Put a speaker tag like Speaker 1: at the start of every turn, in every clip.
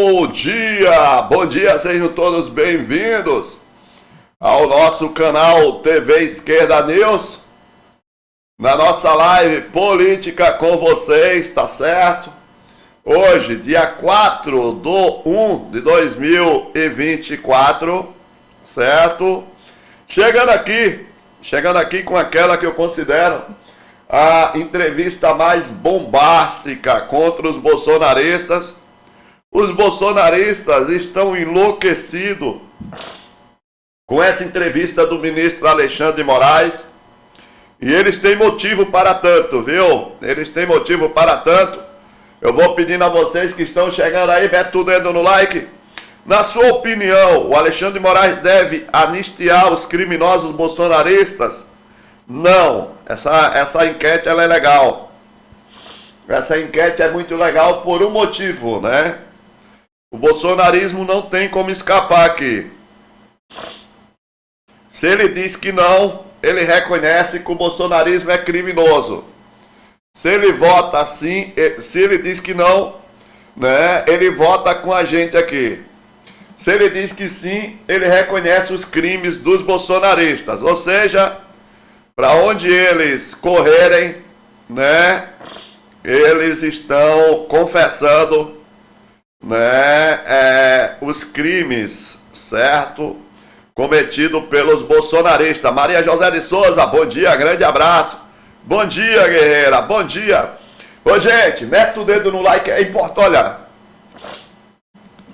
Speaker 1: Bom dia, sejam todos bem-vindos ao nosso canal TV Esquerda News, na nossa live política com vocês, tá certo? Hoje, dia 4/1/2024, certo? Chegando aqui com aquela que eu considero a entrevista mais bombástica contra os bolsonaristas. Os bolsonaristas estão enlouquecidos com essa entrevista do ministro Alexandre de Moraes. E eles têm motivo para tanto, viu? Eles têm motivo para tanto. Eu vou pedindo a vocês que estão chegando aí, mete o dedo no like. Na sua opinião, o Alexandre de Moraes deve anistiar os criminosos bolsonaristas? Não. Essa enquete ela é legal. Essa enquete é muito legal por um motivo, né? O bolsonarismo não tem como escapar aqui. Se ele diz que não, ele reconhece que o bolsonarismo é criminoso. Se ele vota assim, se ele diz que não, né, ele vota com a gente aqui. Se ele diz que sim, ele reconhece os crimes dos bolsonaristas. Ou seja, para onde eles correrem, né, eles estão confessando, né, os crimes, certo, cometido pelos bolsonaristas. Maria José de Souza, bom dia, grande abraço. Bom dia, guerreira, bom dia. Ô, gente, mete o dedo no like, é importante, olha.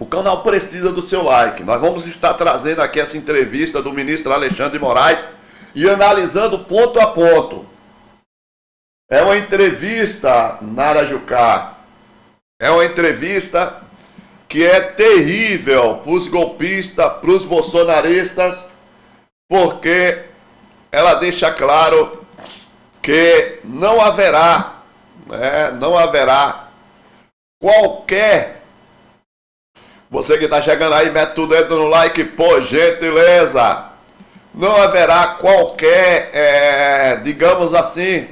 Speaker 1: O canal precisa do seu like. Nós vamos estar trazendo aqui essa entrevista do ministro Alexandre de Moraes e analisando ponto a ponto. É uma entrevista, Nara Jucá, é uma entrevista que é terrível para os golpistas, para os bolsonaristas, porque ela deixa claro que não haverá, né, não haverá qualquer... Você que está chegando aí, mete o dedo no like, por gentileza. Não haverá qualquer, digamos assim,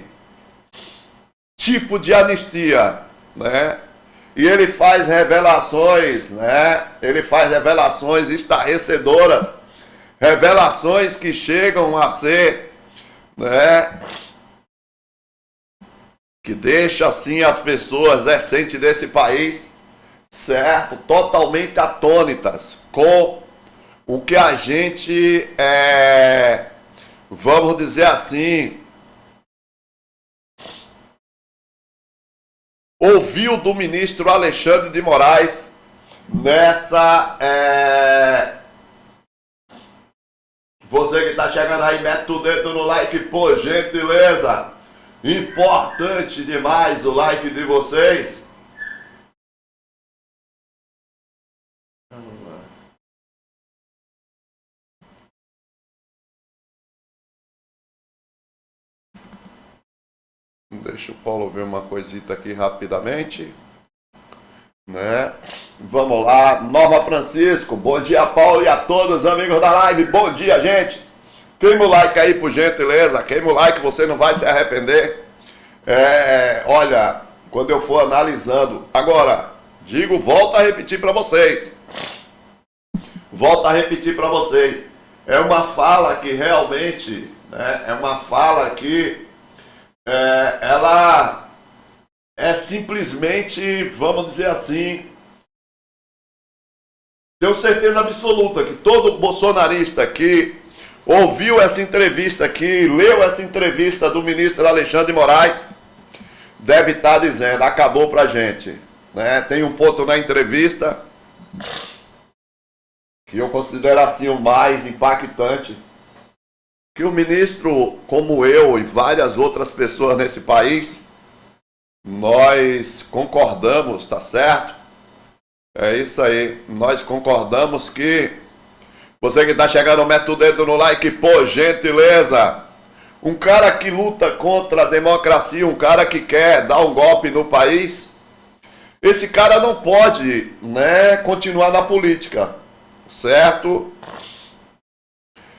Speaker 1: tipo de anistia, né? E ele faz revelações, né? Ele faz revelações estarrecedoras, revelações que chegam a ser, né, que deixa assim as pessoas decentes desse país, certo, totalmente atônitas com o que a gente, vamos dizer assim, ouviu do ministro Alexandre de Moraes nessa... Você que está chegando aí, mete o dedo no like, por gentileza. Importante demais o like de vocês. Vamos lá. Deixa o Paulo ver uma coisita aqui rapidamente, né? Vamos lá, Nova Francisco, bom dia, Paulo, e a todos amigos da live, bom dia, gente. Queima o like aí, por gentileza, queima o like, você não vai se arrepender. Olha, quando eu for analisando, agora, volto a repetir para vocês. É uma fala que realmente, né, é uma fala que ela é simplesmente, vamos dizer assim, tenho certeza absoluta que todo bolsonarista que ouviu essa entrevista aqui, leu essa entrevista do ministro Alexandre de Moraes, deve estar dizendo, acabou pra gente, né? Tem um ponto na entrevista que eu considero assim o mais impactante, que o ministro, como eu e várias outras pessoas nesse país, nós concordamos, tá certo? É isso aí, nós concordamos que, você que está chegando, mete o dedo no like, por gentileza. Um cara que luta contra a democracia, um cara que quer dar um golpe no país, esse cara não pode, né, continuar na política, certo?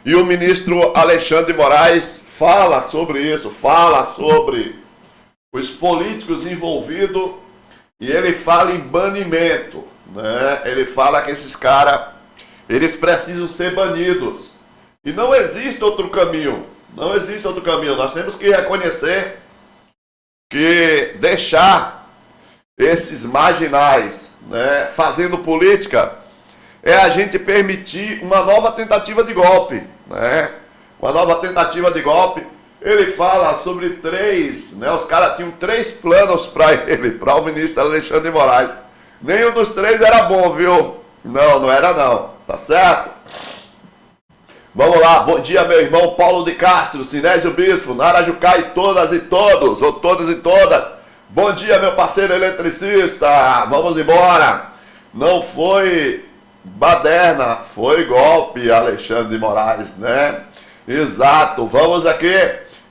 Speaker 1: E o ministro Alexandre de Moraes fala sobre isso, fala sobre os políticos envolvidos, e ele fala em banimento, né? Ele fala que esses caras, eles precisam ser banidos. E não existe outro caminho. Não existe outro caminho. Nós temos que reconhecer que deixar esses marginais, né, fazendo política é a gente permitir uma nova tentativa de golpe, né? Uma nova tentativa de golpe. Ele fala sobre três, né? Os caras tinham três planos para ele, para o ministro Alexandre de Moraes. Nenhum dos três era bom, viu? Não, não era não, tá certo? Vamos lá, bom dia meu irmão Paulo de Castro, Sinésio Bispo, Nara Jucá todas e todos, ou todos e todas. Bom dia meu parceiro eletricista, vamos embora. Não foi baderna, foi golpe, Alexandre de Moraes, né? Exato, vamos aqui.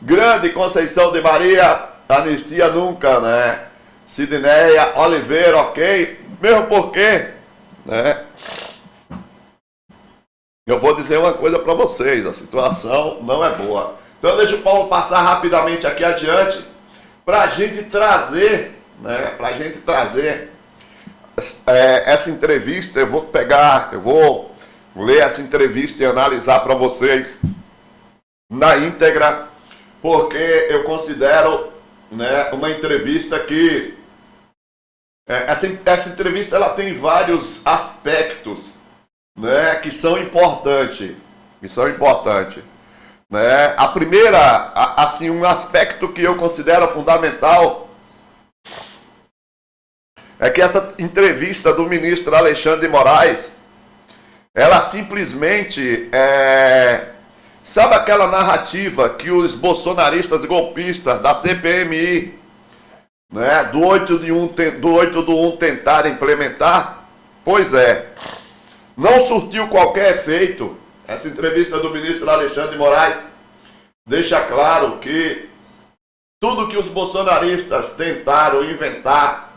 Speaker 1: Grande Conceição de Maria, anistia nunca, né? Sidneia Oliveira, ok? Mesmo porque, né? Eu vou dizer uma coisa para vocês, a situação não é boa. Então deixa o Paulo passar rapidamente aqui adiante, para a gente trazer, né? Para a gente trazer essa entrevista. Eu vou ler essa entrevista e analisar para vocês na íntegra, porque eu considero, né, uma entrevista que essa entrevista ela tem vários aspectos, né, que são importantes, né? A primeira, assim, um aspecto que eu considero fundamental é que essa entrevista do ministro Alexandre de Moraes, ela simplesmente sabe aquela narrativa que os bolsonaristas golpistas da CPMI, né, do 8/1 tentaram implementar? Pois é, não surtiu qualquer efeito. Essa entrevista do ministro Alexandre de Moraes deixa claro que tudo que os bolsonaristas tentaram inventar,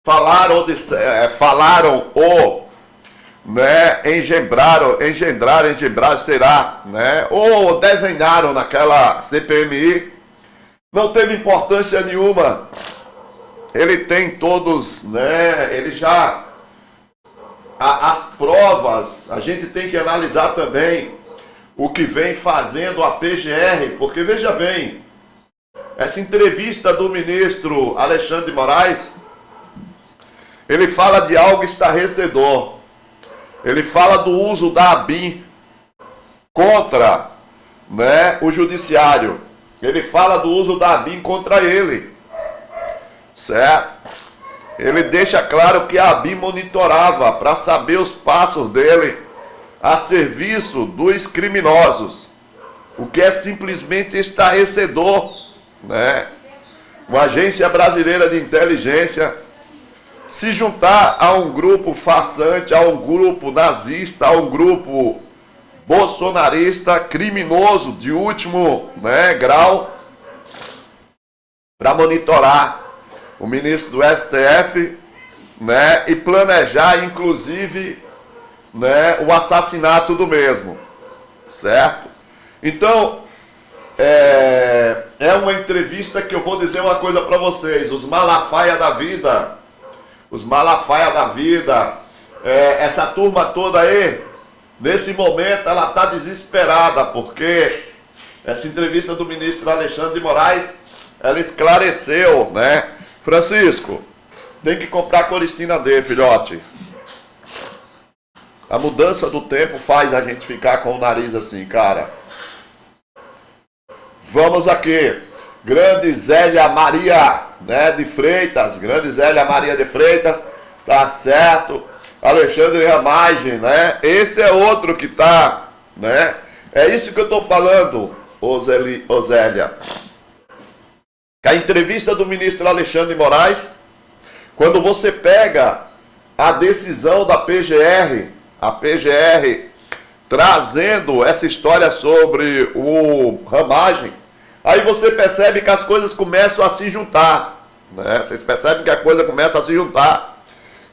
Speaker 1: falaram ou né, engendraram, será, né, ou desenharam naquela CPMI, não teve importância nenhuma. Ele tem todos, né, ele já, as provas, a gente tem que analisar também o que vem fazendo a PGR, porque veja bem, essa entrevista do ministro Alexandre de Moraes, ele fala de algo estarrecedor. Ele fala do uso da ABIN contra, né, o judiciário. Ele fala do uso da ABIN contra ele, certo? Ele deixa claro que a ABIN monitorava para saber os passos dele a serviço dos criminosos, o que é simplesmente estarrecedor, né? Uma agência brasileira de inteligência se juntar a um grupo farsante, a um grupo nazista, a um grupo bolsonarista criminoso de último, né, grau, para monitorar o ministro do STF, né, e planejar inclusive, né, o assassinato do mesmo, certo? Então é uma entrevista que eu vou dizer uma coisa para vocês. Os Malafaia da vida, essa turma toda aí, nesse momento ela está desesperada, porque essa entrevista do ministro Alexandre de Moraes, ela esclareceu, né? Francisco, tem que comprar Coristina D, filhote. A mudança do tempo faz a gente ficar com o nariz assim, cara. Vamos aqui. Grande Zélia Maria, né, de Freitas, grande Zélia Maria de Freitas, tá certo. Alexandre Ramagem, né, esse é outro que tá, né, é isso que eu tô falando, Zélia. A entrevista do ministro Alexandre de Moraes, quando você pega a decisão da PGR, a PGR trazendo essa história sobre o Ramagem, aí você percebe que as coisas começam a se juntar, né? Vocês percebem que a coisa começa a se juntar.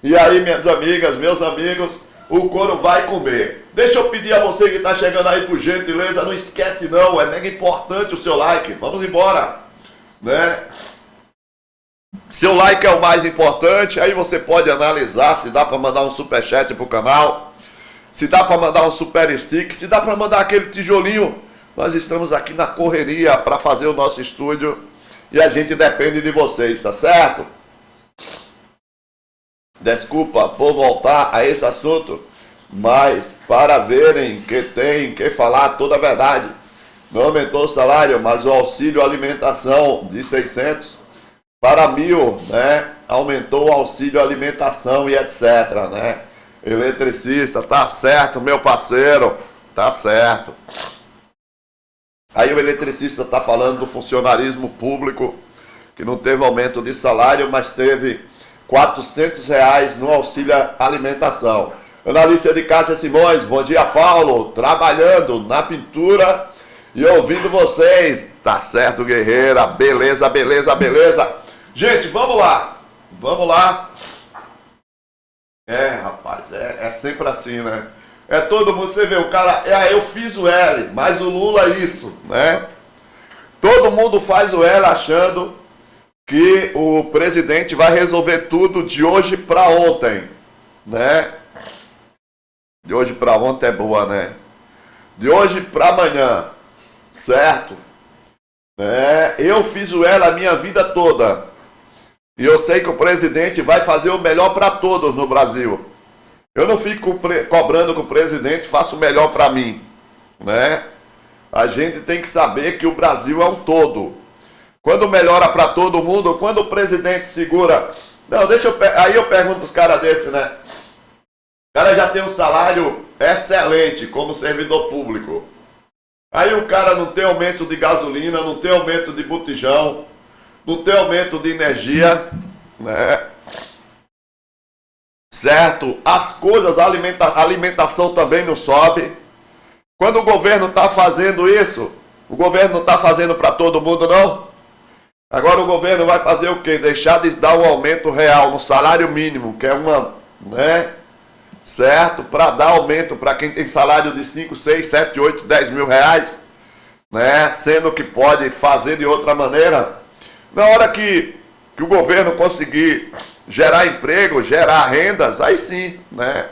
Speaker 1: E aí, minhas amigas, meus amigos, o couro vai comer. Deixa eu pedir a você que está chegando aí, por gentileza, não esquece não, é mega importante o seu like. Vamos embora, né? Seu like é o mais importante, aí você pode analisar se dá para mandar um superchat pro canal, se dá para mandar um super stick, se dá para mandar aquele tijolinho. Nós estamos aqui na correria para fazer o nosso estúdio e a gente depende de vocês, tá certo? Desculpa por voltar a esse assunto, mas para verem que tem que falar toda a verdade. Não aumentou o salário, mas o auxílio alimentação de 600 para 1.000, né? Aumentou o auxílio alimentação e etc, né? Eletricista, tá certo, meu parceiro, tá certo. Aí o eletricista tá falando do funcionarismo público, que não teve aumento de salário, mas teve R$ 400 no auxílio alimentação. Analista de Cássia Simões, bom dia, Paulo, trabalhando na pintura e ouvindo vocês. Tá certo, guerreira, beleza, beleza, beleza. Gente, vamos lá, vamos lá. Rapaz, é sempre assim, né? É todo mundo, você vê, o cara, eu fiz o L, mas o Lula isso, né? Todo mundo faz o L achando que o presidente vai resolver tudo de hoje para ontem, né? De hoje para ontem é boa, né? De hoje para amanhã, certo? Eu fiz o L a minha vida toda. E eu sei que o presidente vai fazer o melhor para todos no Brasil. Eu não fico cobrando que o presidente faça o melhor para mim, né? A gente tem que saber que o Brasil é um todo. Quando melhora para todo mundo, quando o presidente segura... Não, aí eu pergunto os caras desse, né? O cara já tem um salário excelente como servidor público. Aí o cara não tem aumento de gasolina, não tem aumento de botijão, não tem aumento de energia, né? Certo? As coisas, a alimentação também não sobe. Quando o governo está fazendo isso, o governo não está fazendo para todo mundo, não. Agora o governo vai fazer o quê? Deixar de dar um aumento real no salário mínimo, que é uma, né? Certo? Para dar aumento para quem tem salário de 5, 6, 7, 8, 10 mil reais, né? Sendo que pode fazer de outra maneira. Na hora que o governo conseguir gerar emprego, gerar rendas, aí sim, né?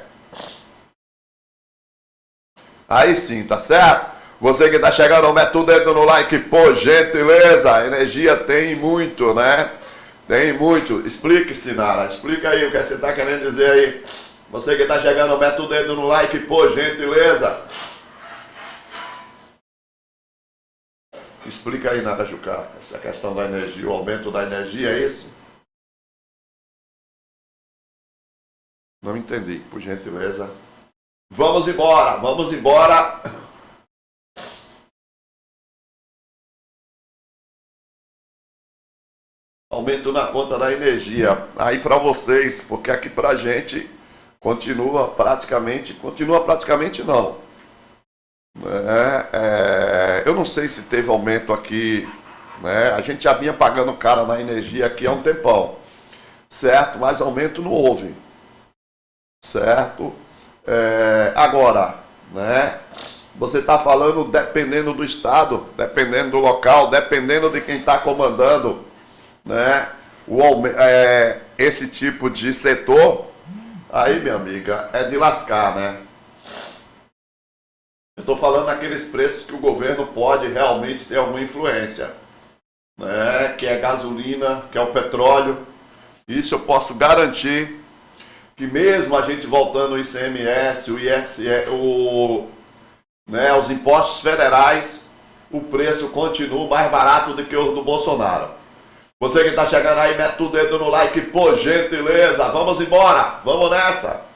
Speaker 1: Aí sim, tá certo? Você que tá chegando, mete o dedo no like, por gentileza. Energia tem muito, né? Tem muito. Explique, Sinara. Explica aí o que você tá querendo dizer aí. Você que tá chegando, mete o dedo no like, por gentileza. Explica aí, Nara Jucá, essa questão da energia, o aumento da energia, é isso? Não entendi, por gentileza. Vamos embora, vamos embora. Aumento na conta da energia. Aí para vocês, porque aqui pra gente continua praticamente não. Eu não sei se teve aumento aqui, né? A gente já vinha pagando caro na energia aqui há um tempão, certo? Mas aumento não houve, certo? Agora, né? Você está falando dependendo do estado, dependendo do local, dependendo de quem está comandando, né? Esse tipo de setor, aí, minha amiga, é de lascar, né? Eu estou falando daqueles preços que o governo pode realmente ter alguma influência, né? Que é gasolina, que é o petróleo. Isso eu posso garantir que mesmo a gente voltando o ICMS, o ISE, os impostos federais, o preço continua mais barato do que o do Bolsonaro. Você que está chegando aí, mete o dedo no like, por gentileza. Vamos embora, vamos nessa.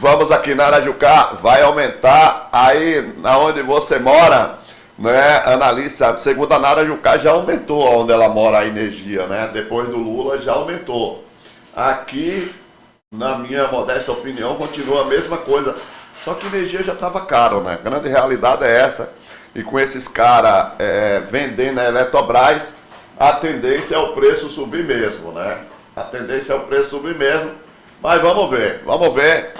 Speaker 1: Vamos aqui na Arajucá, vai aumentar aí na onde você mora, né? Analista, segundo a Nara Jucá, já aumentou onde ela mora a energia, né? Depois do Lula já aumentou. Aqui, na minha modesta opinião, continua a mesma coisa. Só que a energia já estava caro, né? A grande realidade é essa. E com esses caras vendendo a Eletrobras, a tendência é o preço subir mesmo, né? A tendência é o preço subir mesmo. Mas vamos ver, vamos ver.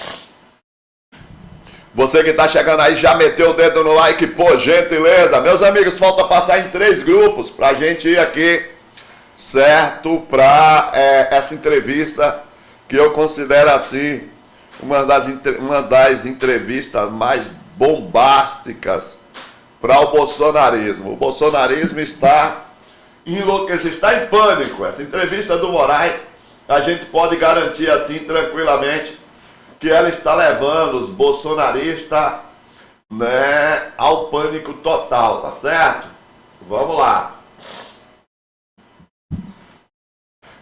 Speaker 1: Você que está chegando aí, já meteu o dedo no like, por gentileza. Meus amigos, falta passar em 3 grupos para a gente ir aqui, certo? Para essa entrevista que eu considero assim uma das entrevistas mais bombásticas para o bolsonarismo. O bolsonarismo está enlouquecido, está em pânico. Essa entrevista do Moraes, a gente pode garantir assim tranquilamente que ela está levando os bolsonaristas, né, ao pânico total, tá certo? Vamos lá.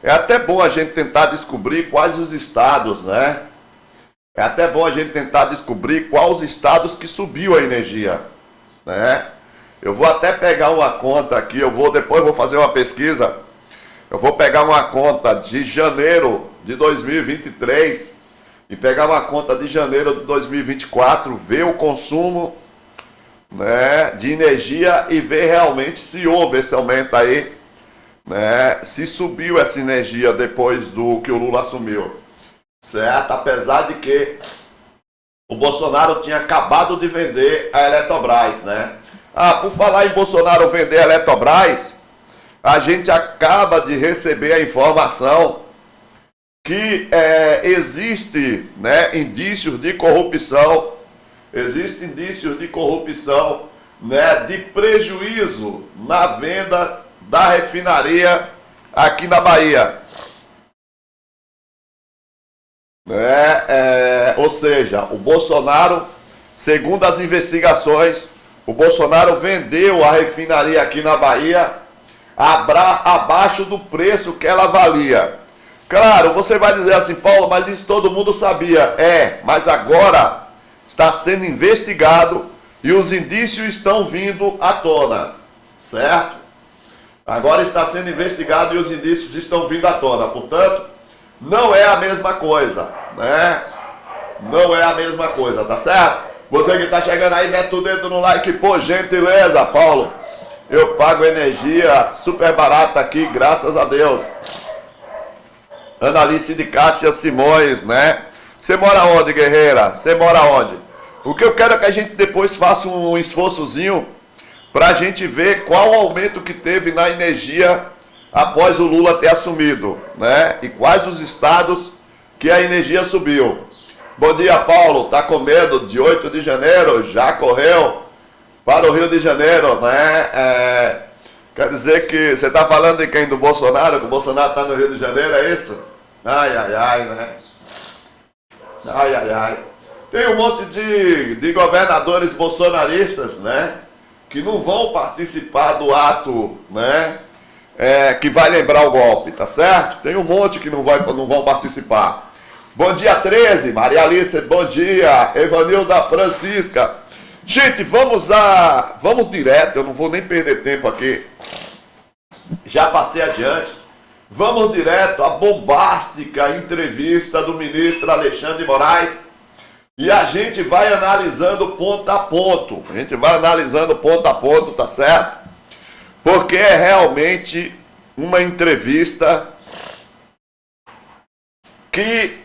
Speaker 1: É até bom a gente tentar descobrir quais os estados, né? É até bom a gente tentar descobrir quais os estados que subiu a energia, né? Eu vou até pegar uma conta aqui, depois vou fazer uma pesquisa. Eu vou pegar uma conta de janeiro de 2023 e pegar uma conta de janeiro de 2024, ver o consumo, né, de energia e ver realmente se houve esse aumento aí, né, se subiu essa energia depois do que o Lula assumiu, certo? Apesar de que o Bolsonaro tinha acabado de vender a Eletrobras, né? Por falar em Bolsonaro vender a Eletrobras, a gente acaba de receber a informação que existe, né, indícios de corrupção, né, de prejuízo na venda da refinaria aqui na Bahia. Ou seja, o Bolsonaro, segundo as investigações, o Bolsonaro vendeu a refinaria aqui na Bahia abaixo do preço que ela valia. Claro, você vai dizer assim, Paulo, mas isso todo mundo sabia. Mas agora está sendo investigado e os indícios estão vindo à tona, certo? Agora está sendo investigado e os indícios estão vindo à tona. Portanto, não é a mesma coisa, né? Não é a mesma coisa, tá certo? Você que está chegando aí, mete o dedo no like, por gentileza, Paulo. Eu pago energia super barata aqui, graças a Deus. Analice de Cássia Simões, né? Você mora onde, guerreira? Você mora onde? O que eu quero é que a gente depois faça um esforçozinho para a gente ver qual o aumento que teve na energia após o Lula ter assumido, né? E quais os estados que a energia subiu. Bom dia, Paulo. Tá com medo de 8 de janeiro? Já correu para o Rio de Janeiro, né? Quer dizer que você está falando de quem? Do Bolsonaro? Que o Bolsonaro está no Rio de Janeiro, é isso? Ai, né? Ai. Tem um monte de governadores bolsonaristas, né? Que não vão participar do ato, né? Que vai lembrar o golpe, tá certo? Tem um monte que não vão participar. Bom dia, 13. Maria Alice, bom dia. Evanilda Francisca. Gente, vamos direto, eu não vou nem perder tempo aqui. Já passei adiante. Vamos direto à bombástica entrevista do ministro Alexandre de Moraes. E a gente vai analisando ponto a ponto. Tá certo? Porque é realmente uma entrevista que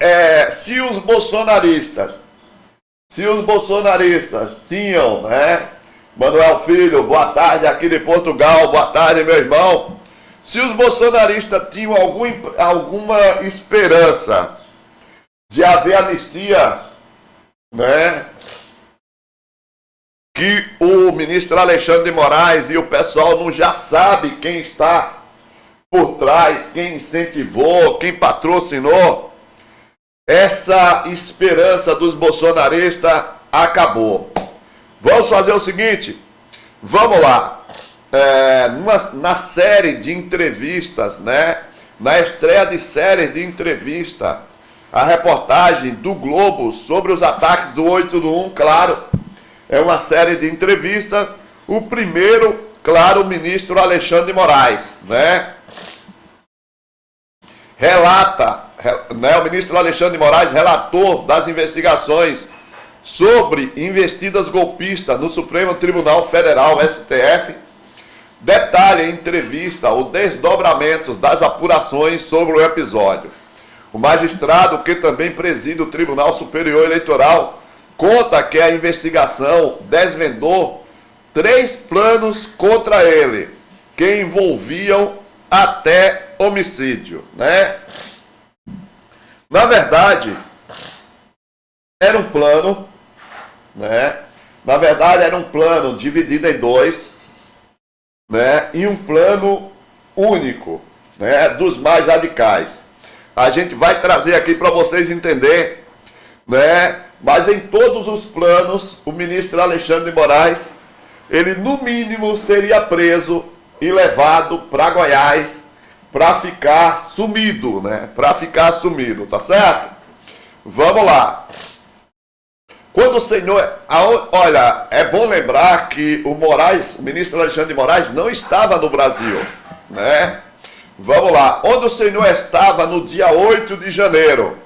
Speaker 1: se os bolsonaristas tinham, né? Manuel Filho, boa tarde aqui de Portugal, boa tarde, meu irmão. Se os bolsonaristas tinham alguma esperança de haver anistia, né? Que o ministro Alexandre de Moraes e o pessoal não já sabe quem está por trás, quem incentivou, quem patrocinou. Essa esperança dos bolsonaristas acabou. Vamos fazer o seguinte, vamos lá. Na série de entrevistas, né? Na estreia de série de entrevista, a reportagem do Globo sobre os ataques do 8 do 1, claro, é uma série de entrevistas. O primeiro, claro, o ministro Alexandre de Moraes, né? Relata, né, o ministro Alexandre de Moraes relatou das investigações sobre investidas golpistas no Supremo Tribunal Federal, STF, detalha em entrevista os desdobramentos das apurações sobre o episódio. O magistrado, que também preside o Tribunal Superior Eleitoral, conta que a investigação desvendou 3 planos contra ele, que envolviam até homicídio, né? Na verdade, era um plano, né? Na verdade, era um plano dividido em 2, né? E um plano único, né? Dos mais radicais. A gente vai trazer aqui para vocês entenderem, né? Mas em todos os planos, o ministro Alexandre de Moraes, ele no mínimo seria preso e levado para Goiás para ficar sumido, né? Para ficar sumido, tá certo? Vamos lá. Quando o senhor... Olha, é bom lembrar que o ministro Alexandre de Moraes não estava no Brasil, né? Vamos lá. Onde o senhor estava no dia 8 de janeiro?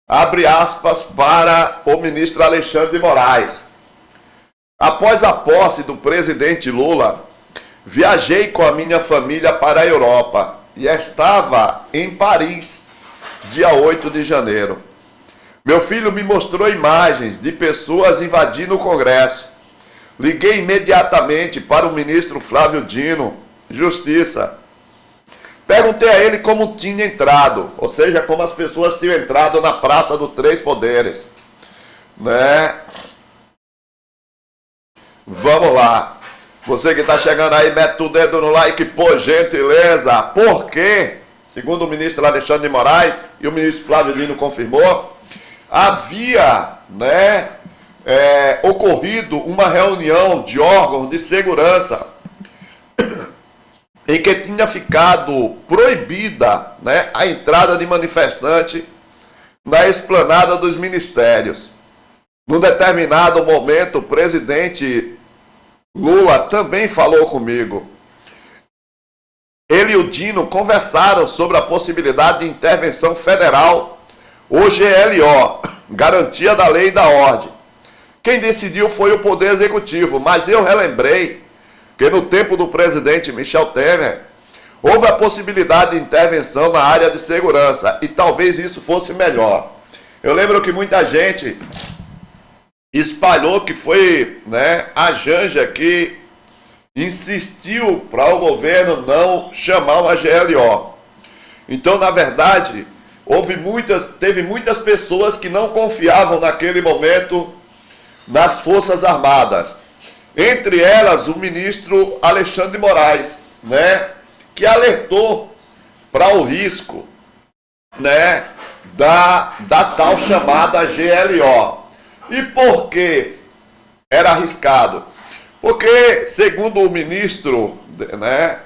Speaker 1: Abre aspas para o ministro Alexandre de Moraes. Após a posse do presidente Lula, viajei com a minha família para a Europa e estava em Paris, dia 8 de janeiro. Meu filho me mostrou imagens de pessoas invadindo o Congresso. Liguei imediatamente para o ministro Flávio Dino, Justiça. Perguntei a ele como tinha entrado, ou seja, como as pessoas tinham entrado na Praça dos Três Poderes, né? Vamos lá. Você que está chegando aí, mete o dedo no like, por gentileza. Por quê? Segundo o ministro Alexandre de Moraes, e o ministro Flávio Dino confirmou, havia, né, ocorrido uma reunião de órgãos de segurança em que tinha ficado proibida, né, a entrada de manifestante na esplanada dos ministérios. Num determinado momento, o presidente Lula também falou comigo. Ele e o Dino conversaram sobre a possibilidade de intervenção federal, o GLO, Garantia da Lei e da Ordem. Quem decidiu foi o Poder Executivo, mas eu relembrei que no tempo do presidente Michel Temer, houve a possibilidade de intervenção na área de segurança, e talvez isso fosse melhor. Eu lembro que muita gente espalhou que foi, né, a Janja que insistiu para o governo não chamar uma GLO. Então, na verdade, teve muitas pessoas que não confiavam naquele momento nas Forças Armadas. Entre elas, o ministro Alexandre de Moraes, né, que alertou para o risco, né, da tal chamada GLO. E por que era arriscado? Porque, segundo o ministro, né,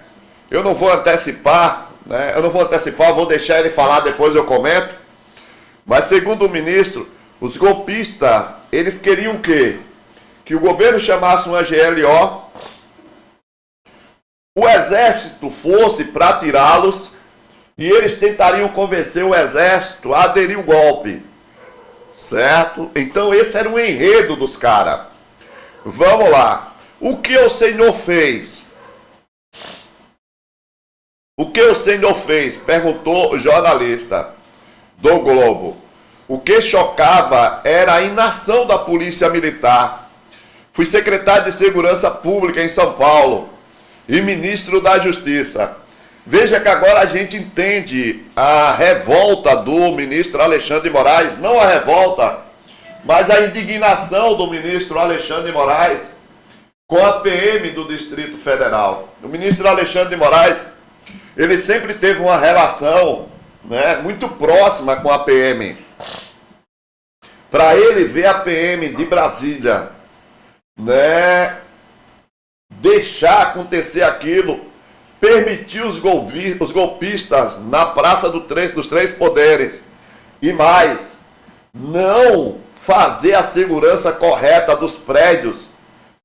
Speaker 1: eu não vou antecipar, vou deixar ele falar, depois eu comento, mas segundo o ministro, os golpistas, eles queriam o quê? Que o governo chamasse uma GLO, o exército fosse para tirá-los e eles tentariam convencer o exército a aderir ao golpe, certo? Então esse era o enredo dos caras. Vamos lá. O que o senhor fez? O que o senhor fez? Perguntou o jornalista do Globo. O que chocava era a inação da Polícia Militar. Fui secretário de Segurança Pública em São Paulo e ministro da Justiça. Veja que agora a gente entende a revolta do ministro Alexandre de Moraes, não a revolta, mas a indignação do ministro Alexandre de Moraes com a PM do Distrito Federal. O ministro Alexandre de Moraes, ele sempre teve uma relação, né, muito próxima com a PM. Para ele ver a PM de Brasília, né, deixar acontecer aquilo, permitir os golpistas na Praça dos Três Poderes e mais, não fazer a segurança correta dos prédios,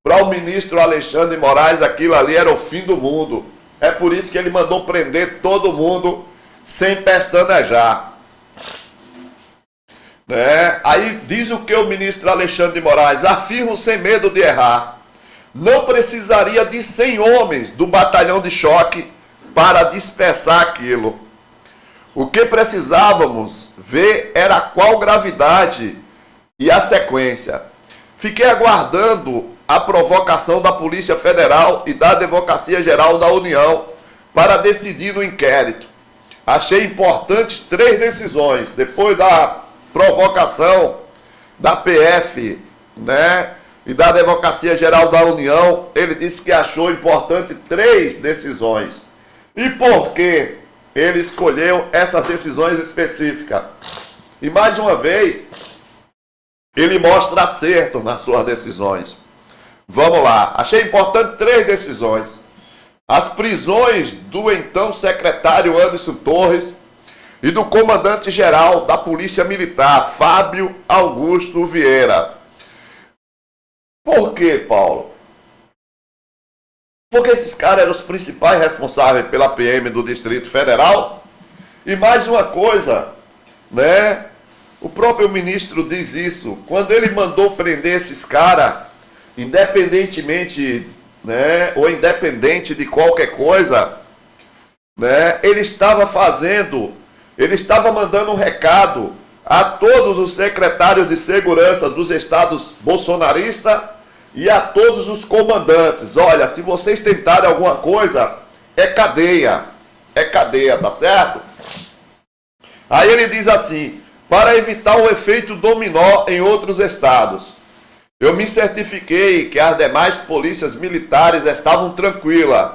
Speaker 1: para o ministro Alexandre de Moraes aquilo ali era o fim do mundo. É por isso que ele mandou prender todo mundo sem pestanejar. Né? Aí diz o que o ministro Alexandre de Moraes: afirmo sem medo de errar. não precisaria de 100 homens do batalhão de choque para dispersar aquilo. O que precisávamos ver era qual gravidade e a sequência. Fiquei aguardando a provocação da Polícia Federal e da Advocacia Geral da União para decidir no inquérito. Achei importantes 3 decisões. Depois da provocação da PF, né, e da Advocacia Geral da União, ele disse que achou importante 3 decisões. E por que ele escolheu essas decisões específicas? E mais uma vez, ele mostra acerto nas suas decisões. Vamos lá. Achei importante 3 decisões. As prisões do então secretário Anderson Torres e do comandante-geral da Polícia Militar, Fábio Augusto Vieira. Por quê, Paulo? Porque esses caras eram os principais responsáveis pela PM do Distrito Federal. E mais uma coisa, né? O próprio ministro diz isso. Quando ele mandou prender esses caras, independentemente, né, ou independente de qualquer coisa, né, ele estava mandando um recado a todos os secretários de segurança dos estados bolsonaristas e a todos os comandantes. Olha, se vocês tentarem alguma coisa, é cadeia, tá certo? Aí ele diz assim: para evitar o efeito dominó em outros estados, eu me certifiquei que as demais polícias militares estavam tranquilas,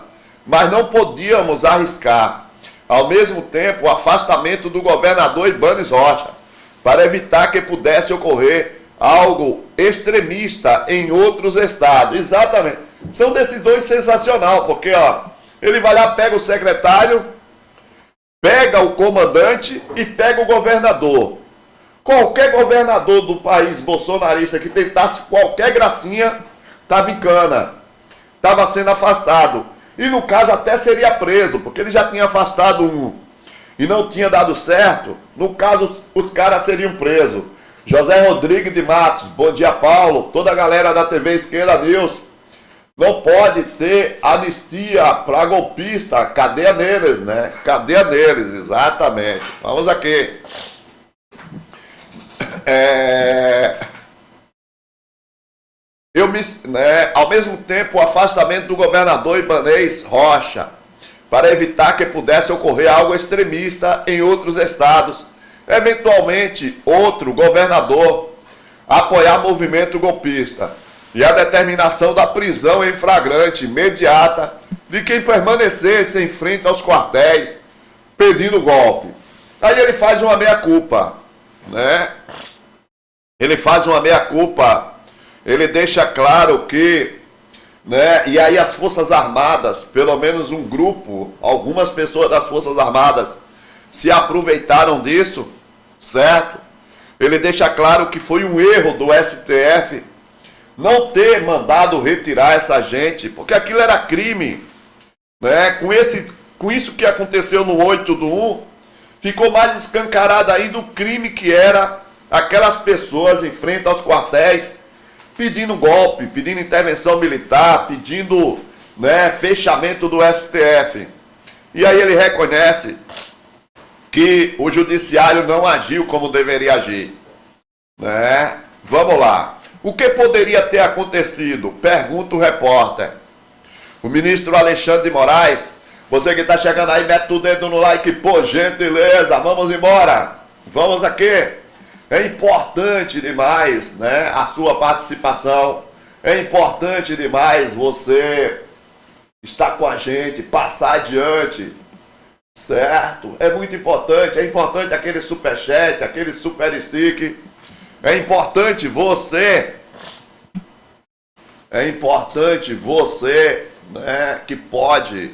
Speaker 1: mas não podíamos arriscar, ao mesmo tempo, o afastamento do governador Ibanez Rocha, para evitar que pudesse ocorrer algo extremista em outros estados. Exatamente. São decisões sensacionais, porque ó, ele vai lá, pega o secretário, pega o comandante e pega o governador. Qualquer governador do país bolsonarista que tentasse qualquer gracinha, estava em cana, estava sendo afastado. E no caso até seria preso, porque ele já tinha afastado um e não tinha dado certo. No caso, os caras seriam presos. José Rodrigues de Matos, bom dia, Paulo, toda a galera da TV Esquerda News. Não pode ter anistia para golpista, cadeia neles, né? Cadeia neles, exatamente. Vamos aqui. Ao mesmo tempo, o afastamento do governador Ibanez Rocha, para evitar que pudesse ocorrer algo extremista em outros estados, eventualmente outro governador apoiar movimento golpista, e a determinação da prisão em flagrante imediata de quem permanecesse em frente aos quartéis pedindo golpe. Aí ele faz uma meia-culpa, né? Ele faz uma meia-culpa, ele deixa claro que, né, e aí as Forças Armadas, pelo menos um grupo, algumas pessoas das Forças Armadas se aproveitaram disso, certo? Ele deixa claro que foi um erro do STF não ter mandado retirar essa gente, porque aquilo era crime, né? Com isso que aconteceu no 8/1, ficou mais escancarado ainda o crime que era aquelas pessoas em frente aos quartéis pedindo golpe, pedindo intervenção militar, pedindo, né, fechamento do STF. E aí ele reconhece que o judiciário não agiu como deveria agir, né? Vamos lá. O que poderia ter acontecido? Pergunta o repórter. O ministro Alexandre de Moraes, você que está chegando aí, mete o dedo no like, por gentileza, vamos embora. Vamos aqui. É importante demais, né, a sua participação. É importante demais você estar com a gente, passar adiante, certo? É muito importante. É importante aquele superchat, aquele super stick. É importante você, né, que pode,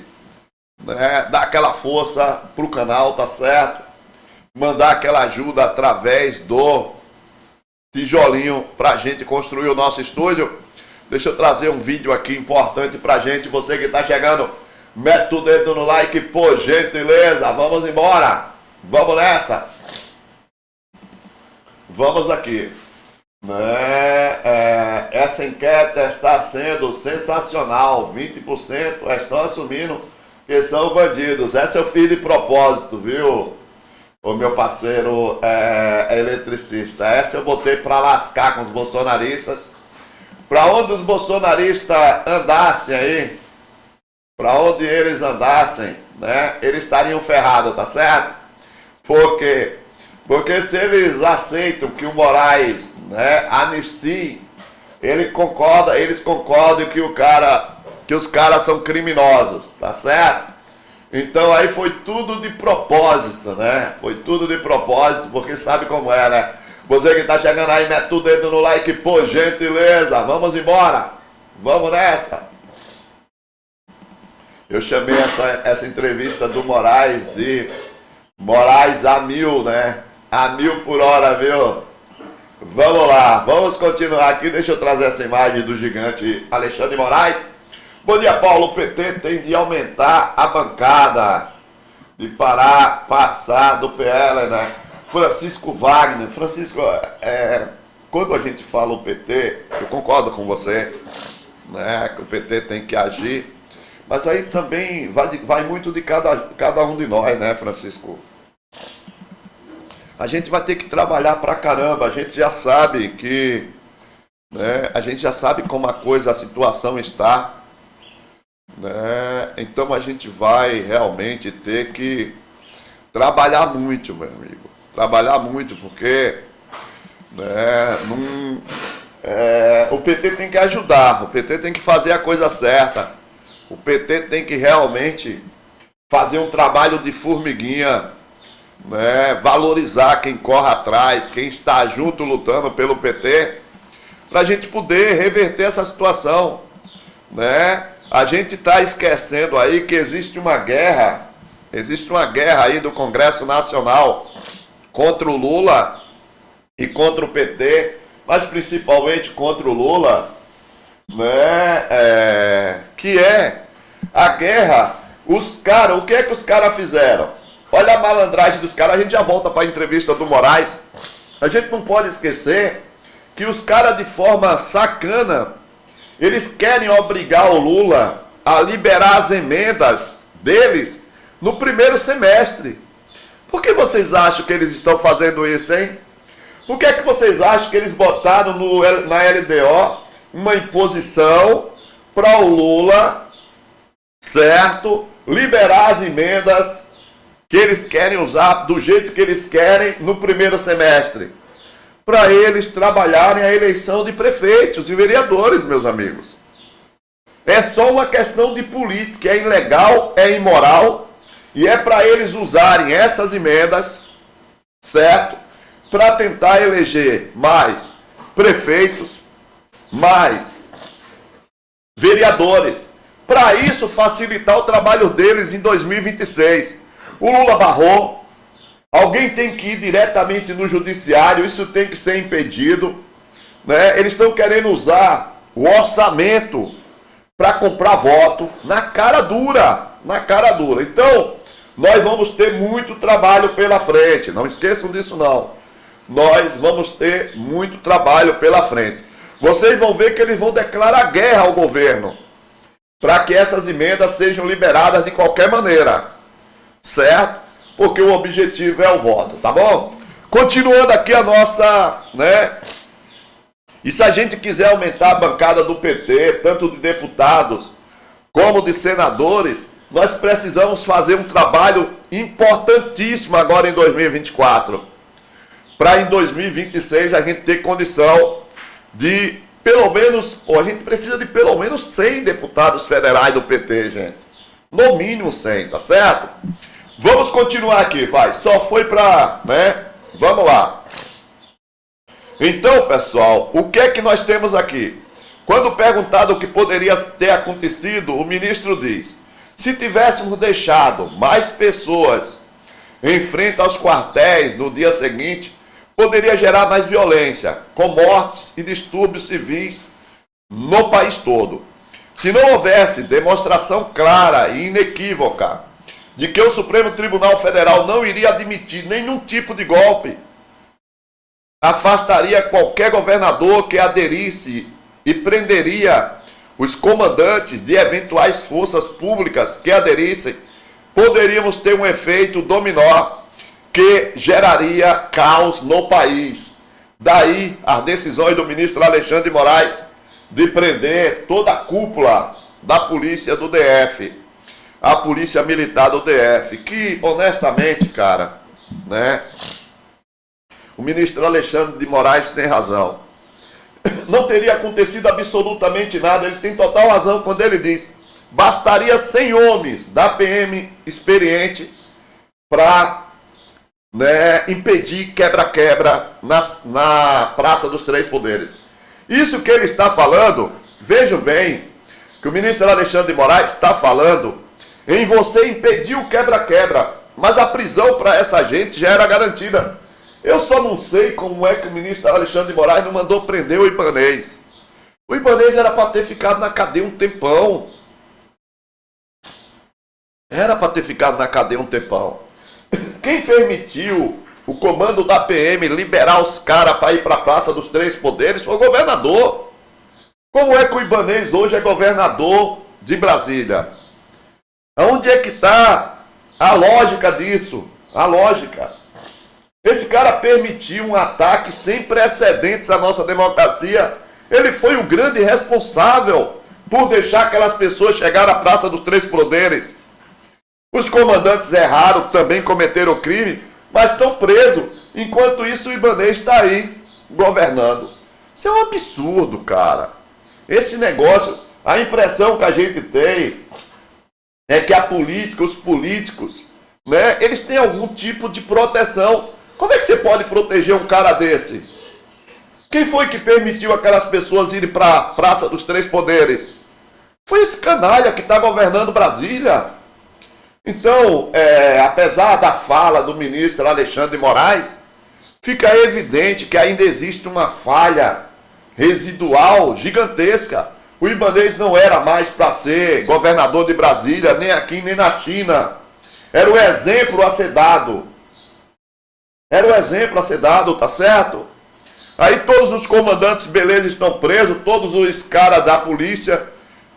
Speaker 1: né, dar aquela força pro canal, tá certo? Mandar aquela ajuda através do tijolinho pra gente construir o nosso estúdio. Deixa eu trazer um vídeo aqui importante pra gente. Você que tá chegando, mete o dedo no like, por gentileza. Vamos embora. Vamos nessa. Vamos aqui. né, essa enquete está sendo sensacional. 20% estão assumindo que são bandidos. Essa eu fiz de propósito, viu? O meu parceiro eletricista. Essa eu botei para lascar com os bolsonaristas. Para onde os bolsonaristas andassem aí, para onde eles andassem, né, eles estariam ferrados, tá certo? Por quê? Porque se eles aceitam que o Moraes, né, anistie, eles concordam que os caras são criminosos, tá certo? Então aí foi tudo de propósito, né? Foi tudo de propósito, porque sabe como é, né? Você que tá chegando aí, mete o dedo no like, por gentileza. Vamos embora. Vamos nessa. Eu chamei essa entrevista do Moraes de Moraes a 1000, né? A 1000 por hora, viu? Vamos lá, vamos continuar aqui. Deixa eu trazer essa imagem do gigante Alexandre Moraes. Bom dia, Paulo. O PT tem de aumentar a bancada, de passar do PL, né? Francisco Wagner. Francisco, quando a gente fala o PT, eu concordo com você, né? Que o PT tem que agir. Mas aí também vai muito de cada um de nós, né, Francisco? A gente vai ter que trabalhar pra caramba. A gente já sabe que, né, a gente já sabe como a situação está, né? Então a gente vai realmente ter que trabalhar muito, meu amigo. Trabalhar muito, porque, né, o PT tem que ajudar, o PT tem que fazer a coisa certa. O PT tem que realmente fazer um trabalho de formiguinha, né? Valorizar quem corre atrás, quem está junto lutando pelo PT, para a gente poder reverter essa situação, né? A gente está esquecendo aí que existe uma guerra aí do Congresso Nacional contra o Lula e contra o PT, mas principalmente contra o Lula, né? Que é a guerra. O que é que os caras fizeram? Olha a malandragem dos caras. A gente já volta para a entrevista do Moraes. A gente não pode esquecer que os caras, de forma sacana, eles querem obrigar o Lula a liberar as emendas deles no primeiro semestre. Por que vocês acham que eles estão fazendo isso, hein? Por que é que vocês acham que eles botaram na LDO uma imposição para o Lula, certo, liberar as emendas que eles querem usar do jeito que eles querem no primeiro semestre? Para eles trabalharem a eleição de prefeitos e vereadores, meus amigos. É só uma questão de política, é ilegal, é imoral, e é para eles usarem essas emendas, certo, para tentar eleger mais prefeitos, mais vereadores, para isso facilitar o trabalho deles em 2026. O Lula barrou, alguém tem que ir diretamente no judiciário, isso tem que ser impedido, né? Eles estão querendo usar o orçamento para comprar voto na cara dura, na cara dura. Então, nós vamos ter muito trabalho pela frente, não esqueçam disso não. Nós vamos ter muito trabalho pela frente. Vocês vão ver que eles vão declarar guerra ao governo para que essas emendas sejam liberadas de qualquer maneira, certo? Porque o objetivo é o voto, tá bom? Continuando aqui a nossa, né? E se a gente quiser aumentar a bancada do PT, tanto de deputados como de senadores, nós precisamos fazer um trabalho importantíssimo agora em 2024. Para em 2026 a gente ter condição de pelo menos, a gente precisa de pelo menos 100 deputados federais do PT, gente. No mínimo 100, tá certo? Vamos continuar aqui, vai. Só foi para, né? Vamos lá. Então, pessoal, o que é que nós temos aqui? Quando perguntado o que poderia ter acontecido, o ministro diz: se tivéssemos deixado mais pessoas em frente aos quartéis no dia seguinte, poderia gerar mais violência, com mortes e distúrbios civis no país todo. Se não houvesse demonstração clara e inequívoca de que o Supremo Tribunal Federal não iria admitir nenhum tipo de golpe afastaria qualquer governador que aderisse e prenderia os comandantes de eventuais forças públicas que aderissem. Poderíamos ter um efeito dominó que geraria caos no país. Daí as decisões do ministro Alexandre de Moraes de prender toda a cúpula da polícia do DF, a polícia militar do DF, que honestamente, cara, né, o ministro Alexandre de Moraes tem razão. Não teria acontecido absolutamente nada, ele tem total razão quando ele diz: bastaria 100 homens da PM experiente para, né, impedir quebra-quebra na Praça dos Três Poderes. Isso que ele está falando, vejam bem, que o ministro Alexandre de Moraes está falando em você impedir o quebra-quebra, mas a prisão para essa gente já era garantida. Eu só não sei como é que o ministro Alexandre de Moraes não mandou prender o Ibanez. O Ibanez era para ter ficado na cadeia um tempão. Era para ter ficado na cadeia um tempão. Quem permitiu o comando da PM liberar os caras para ir para a Praça dos Três Poderes foi o governador. Como é que o Ibanez hoje é governador de Brasília? Onde é que está a lógica disso? A lógica. Esse cara permitiu um ataque sem precedentes à nossa democracia. Ele foi o grande responsável por deixar aquelas pessoas chegar à Praça dos Três Poderes. Os comandantes erraram, também cometeram crime, mas estão presos. Enquanto isso, o Ibanez está aí governando. Isso é um absurdo, cara. Esse negócio, a impressão que a gente tem é que a política, os políticos, né, eles têm algum tipo de proteção. Como é que você pode proteger um cara desse? Quem foi que permitiu aquelas pessoas irem para a Praça dos Três Poderes? Foi esse canalha que está governando Brasília. Então, apesar da fala do ministro Alexandre de Moraes, fica evidente que ainda existe uma falha residual gigantesca. O Ibanez não era mais para ser governador de Brasília, nem aqui nem na China. Era o exemplo a ser dado. Era o exemplo a ser dado, tá certo? Aí todos os comandantes, beleza, estão presos, todos os caras da polícia,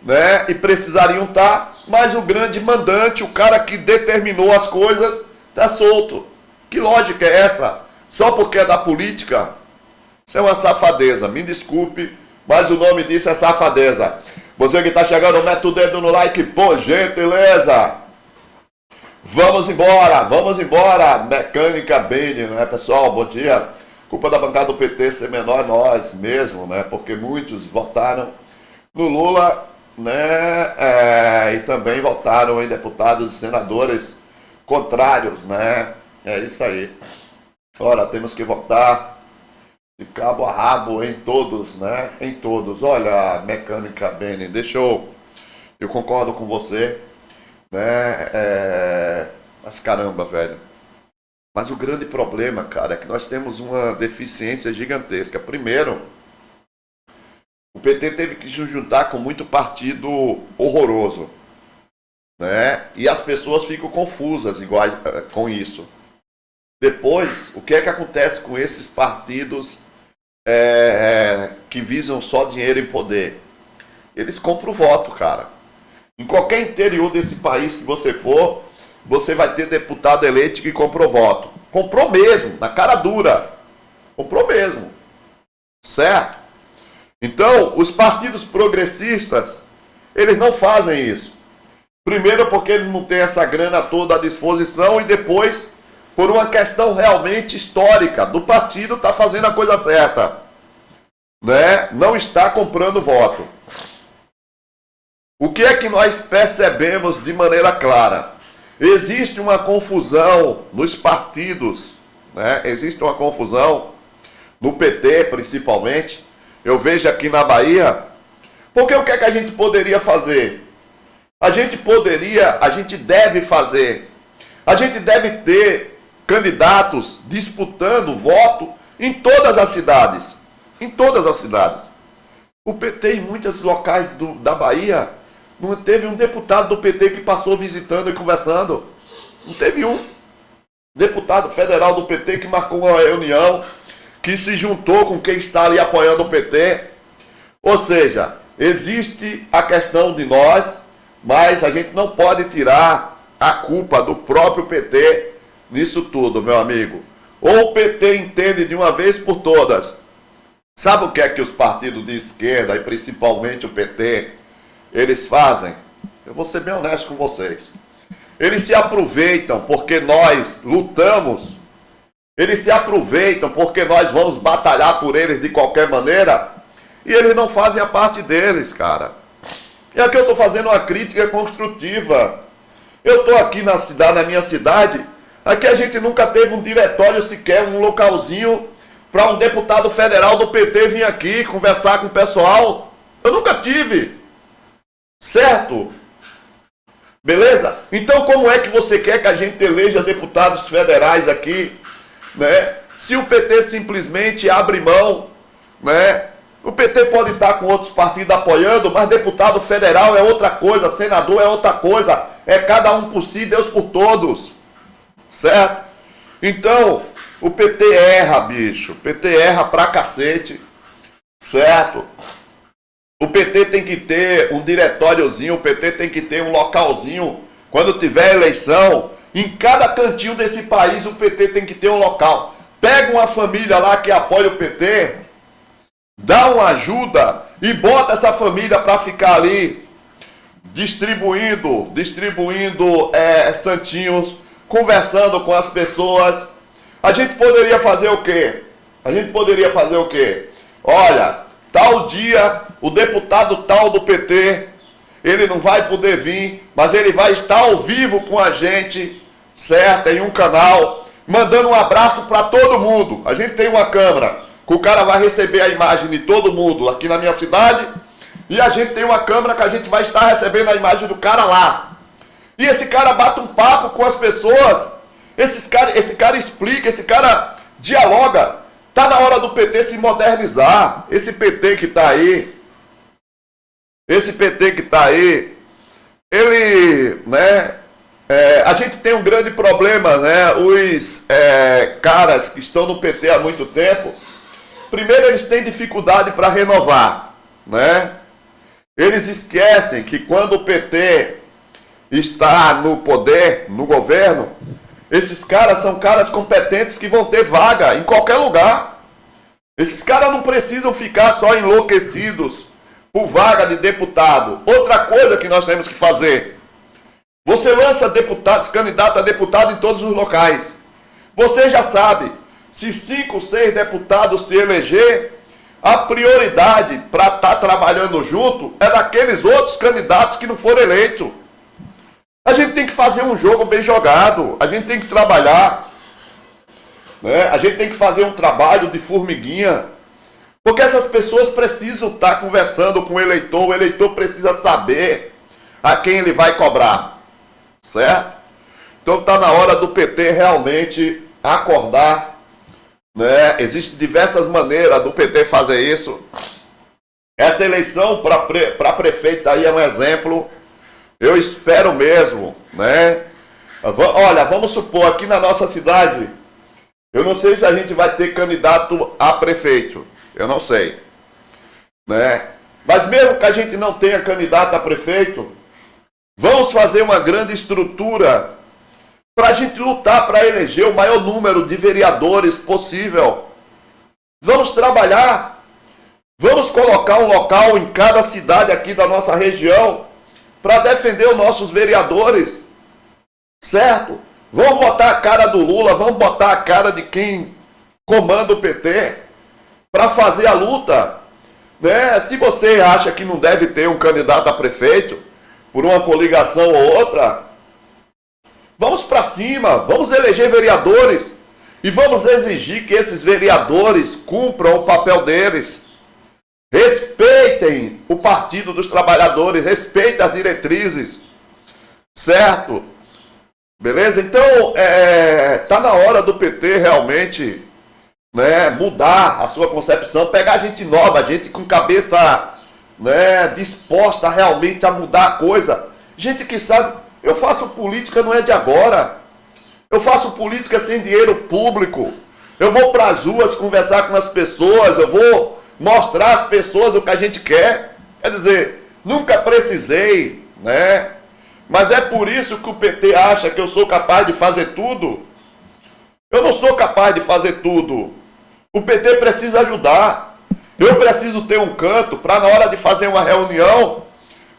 Speaker 1: né, e precisariam estar, mas o grande mandante, o cara que determinou as coisas, tá solto. Que lógica é essa? Só porque é da política? Isso é uma safadeza, me desculpe, mas o nome disso é safadeza. Você que está chegando, mete o dedo no like, por gentileza. Vamos embora, Mecânica Bene, né, pessoal? Bom dia. Culpa da bancada do PT ser menor nós mesmo, né? Porque muitos votaram no Lula, né? E também votaram em deputados e senadores contrários, né? É isso aí. Ora, temos que votar de cabo a rabo em todos, né? Em todos. Olha, Mecânica Bene, eu concordo com você, né? Mas caramba, velho. Mas o grande problema, cara, é que nós temos uma deficiência gigantesca. Primeiro, o PT teve que se juntar com muito partido horroroso, né? E as pessoas ficam confusas igual com isso. Depois, o que é que acontece com esses partidos que visam só dinheiro e poder? Eles compram o voto, cara. Em qualquer interior desse país que você for, você vai ter deputado eleito que comprou voto. Comprou mesmo, na cara dura. Comprou mesmo. Certo? Então, os partidos progressistas, eles não fazem isso. Primeiro porque eles não têm essa grana toda à disposição e depois, por uma questão realmente histórica, do partido está fazendo a coisa certa. Né? Não está comprando voto. O que é que nós percebemos de maneira clara? Existe uma confusão nos partidos, né? Existe uma confusão no PT, principalmente. Eu vejo aqui na Bahia. Porque o que é que a gente poderia fazer? A gente deve fazer. A gente deve ter candidatos disputando voto em todas as cidades. Em todas as cidades. O PT em muitos locais da Bahia não teve um deputado do PT que passou visitando e conversando. Não teve um deputado federal do PT que marcou uma reunião, que se juntou com quem está ali apoiando o PT. Ou seja, existe a questão de nós, mas a gente não pode tirar a culpa do próprio PT nisso tudo, meu amigo. Ou o PT entende de uma vez por todas. Sabe o que é que os partidos de esquerda, e principalmente o PT, eles fazem? Eu vou ser bem honesto com vocês. Eles se aproveitam porque nós lutamos. Eles se aproveitam porque nós vamos batalhar por eles de qualquer maneira. E eles não fazem a parte deles, cara. E aqui eu estou fazendo uma crítica construtiva. Eu estou aqui na cidade, na minha cidade. Aqui a gente nunca teve um diretório sequer, um localzinho para um deputado federal do PT vir aqui conversar com o pessoal. Eu nunca tive. Certo? Beleza? Então como é que você quer que a gente eleja deputados federais aqui, né? Se o PT simplesmente abre mão, né? O PT pode estar com outros partidos apoiando, mas deputado federal é outra coisa, senador é outra coisa, é cada um por si, Deus por todos. Certo? Então, o PT erra, bicho. O PT erra pra cacete. Certo? O PT tem que ter um diretóriozinho, o PT tem que ter um localzinho. Quando tiver eleição, em cada cantinho desse país o PT tem que ter um local. Pega uma família lá que apoia o PT, dá uma ajuda e bota essa família para ficar ali distribuindo santinhos, conversando com as pessoas. A gente poderia fazer o quê? Olha, tal dia, o deputado tal do PT, ele não vai poder vir, mas ele vai estar ao vivo com a gente, certo? Em um canal, mandando um abraço para todo mundo. A gente tem uma câmera, que o cara vai receber a imagem de todo mundo aqui na minha cidade, e a gente tem uma câmera que a gente vai estar recebendo a imagem do cara lá. E esse cara bate um papo com as pessoas, esse cara explica, esse cara dialoga. Tá na hora do PT se modernizar. Esse PT que tá aí, ele, né, a gente tem um grande problema, né, os caras que estão no PT há muito tempo, primeiro eles têm dificuldade para renovar, né, eles esquecem que quando o PT está no poder, no governo, esses caras são caras competentes que vão ter vaga em qualquer lugar. Esses caras não precisam ficar só enlouquecidos por vaga de deputado. Outra coisa que nós temos que fazer. Você lança deputados, candidato a deputado em todos os locais. Você já sabe, se 5, 6 deputados se eleger, a prioridade para estar trabalhando junto é daqueles outros candidatos que não foram eleitos. A gente tem que fazer um jogo bem jogado, a gente tem que trabalhar, né? A gente tem que fazer um trabalho de formiguinha, porque essas pessoas precisam estar conversando com o eleitor precisa saber a quem ele vai cobrar, certo? Então está na hora do PT realmente acordar, né? Existem diversas maneiras do PT fazer isso. Essa eleição para prefeito aí é um exemplo. Eu espero mesmo, né? Olha, vamos supor, aqui na nossa cidade, eu não sei se a gente vai ter candidato a prefeito. Eu não sei, né? Mas mesmo que a gente não tenha candidato a prefeito, vamos fazer uma grande estrutura para a gente lutar para eleger o maior número de vereadores possível. Vamos trabalhar, vamos colocar um local em cada cidade aqui da nossa região para defender os nossos vereadores, certo? Vamos botar a cara do Lula, vamos botar a cara de quem comanda o PT para fazer a luta, né? Se você acha que não deve ter um candidato a prefeito por uma coligação ou outra, vamos para cima, vamos eleger vereadores e vamos exigir que esses vereadores cumpram o papel deles. Respeitem o Partido dos Trabalhadores, respeitem as diretrizes, certo? Beleza? Então, tá na hora do PT realmente, né, mudar a sua concepção, pegar gente nova, gente com cabeça, né, disposta realmente a mudar a coisa. Gente que sabe, eu faço política não é de agora. Eu faço política sem dinheiro público. Eu vou para as ruas conversar com as pessoas, eu vou mostrar às pessoas o que a gente quer. Quer dizer, nunca precisei, né? Mas é por isso que o PT acha que eu sou capaz de fazer tudo. Eu não sou capaz de fazer tudo. O PT precisa ajudar. Eu preciso ter um canto para na hora de fazer uma reunião,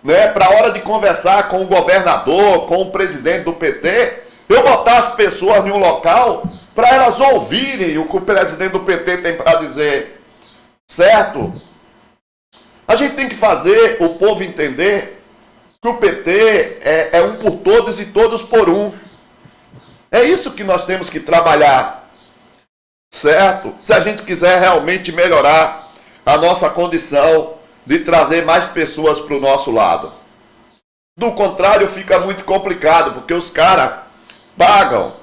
Speaker 1: né, para a hora de conversar com o governador, com o presidente do PT, eu botar as pessoas em um local para elas ouvirem o que o presidente do PT tem para dizer. Certo? A gente tem que fazer o povo entender que o PT é um por todos e todos por um. É isso que nós temos que trabalhar. Certo? Se a gente quiser realmente melhorar a nossa condição de trazer mais pessoas para o nosso lado. Do contrário, fica muito complicado, porque os caras pagam.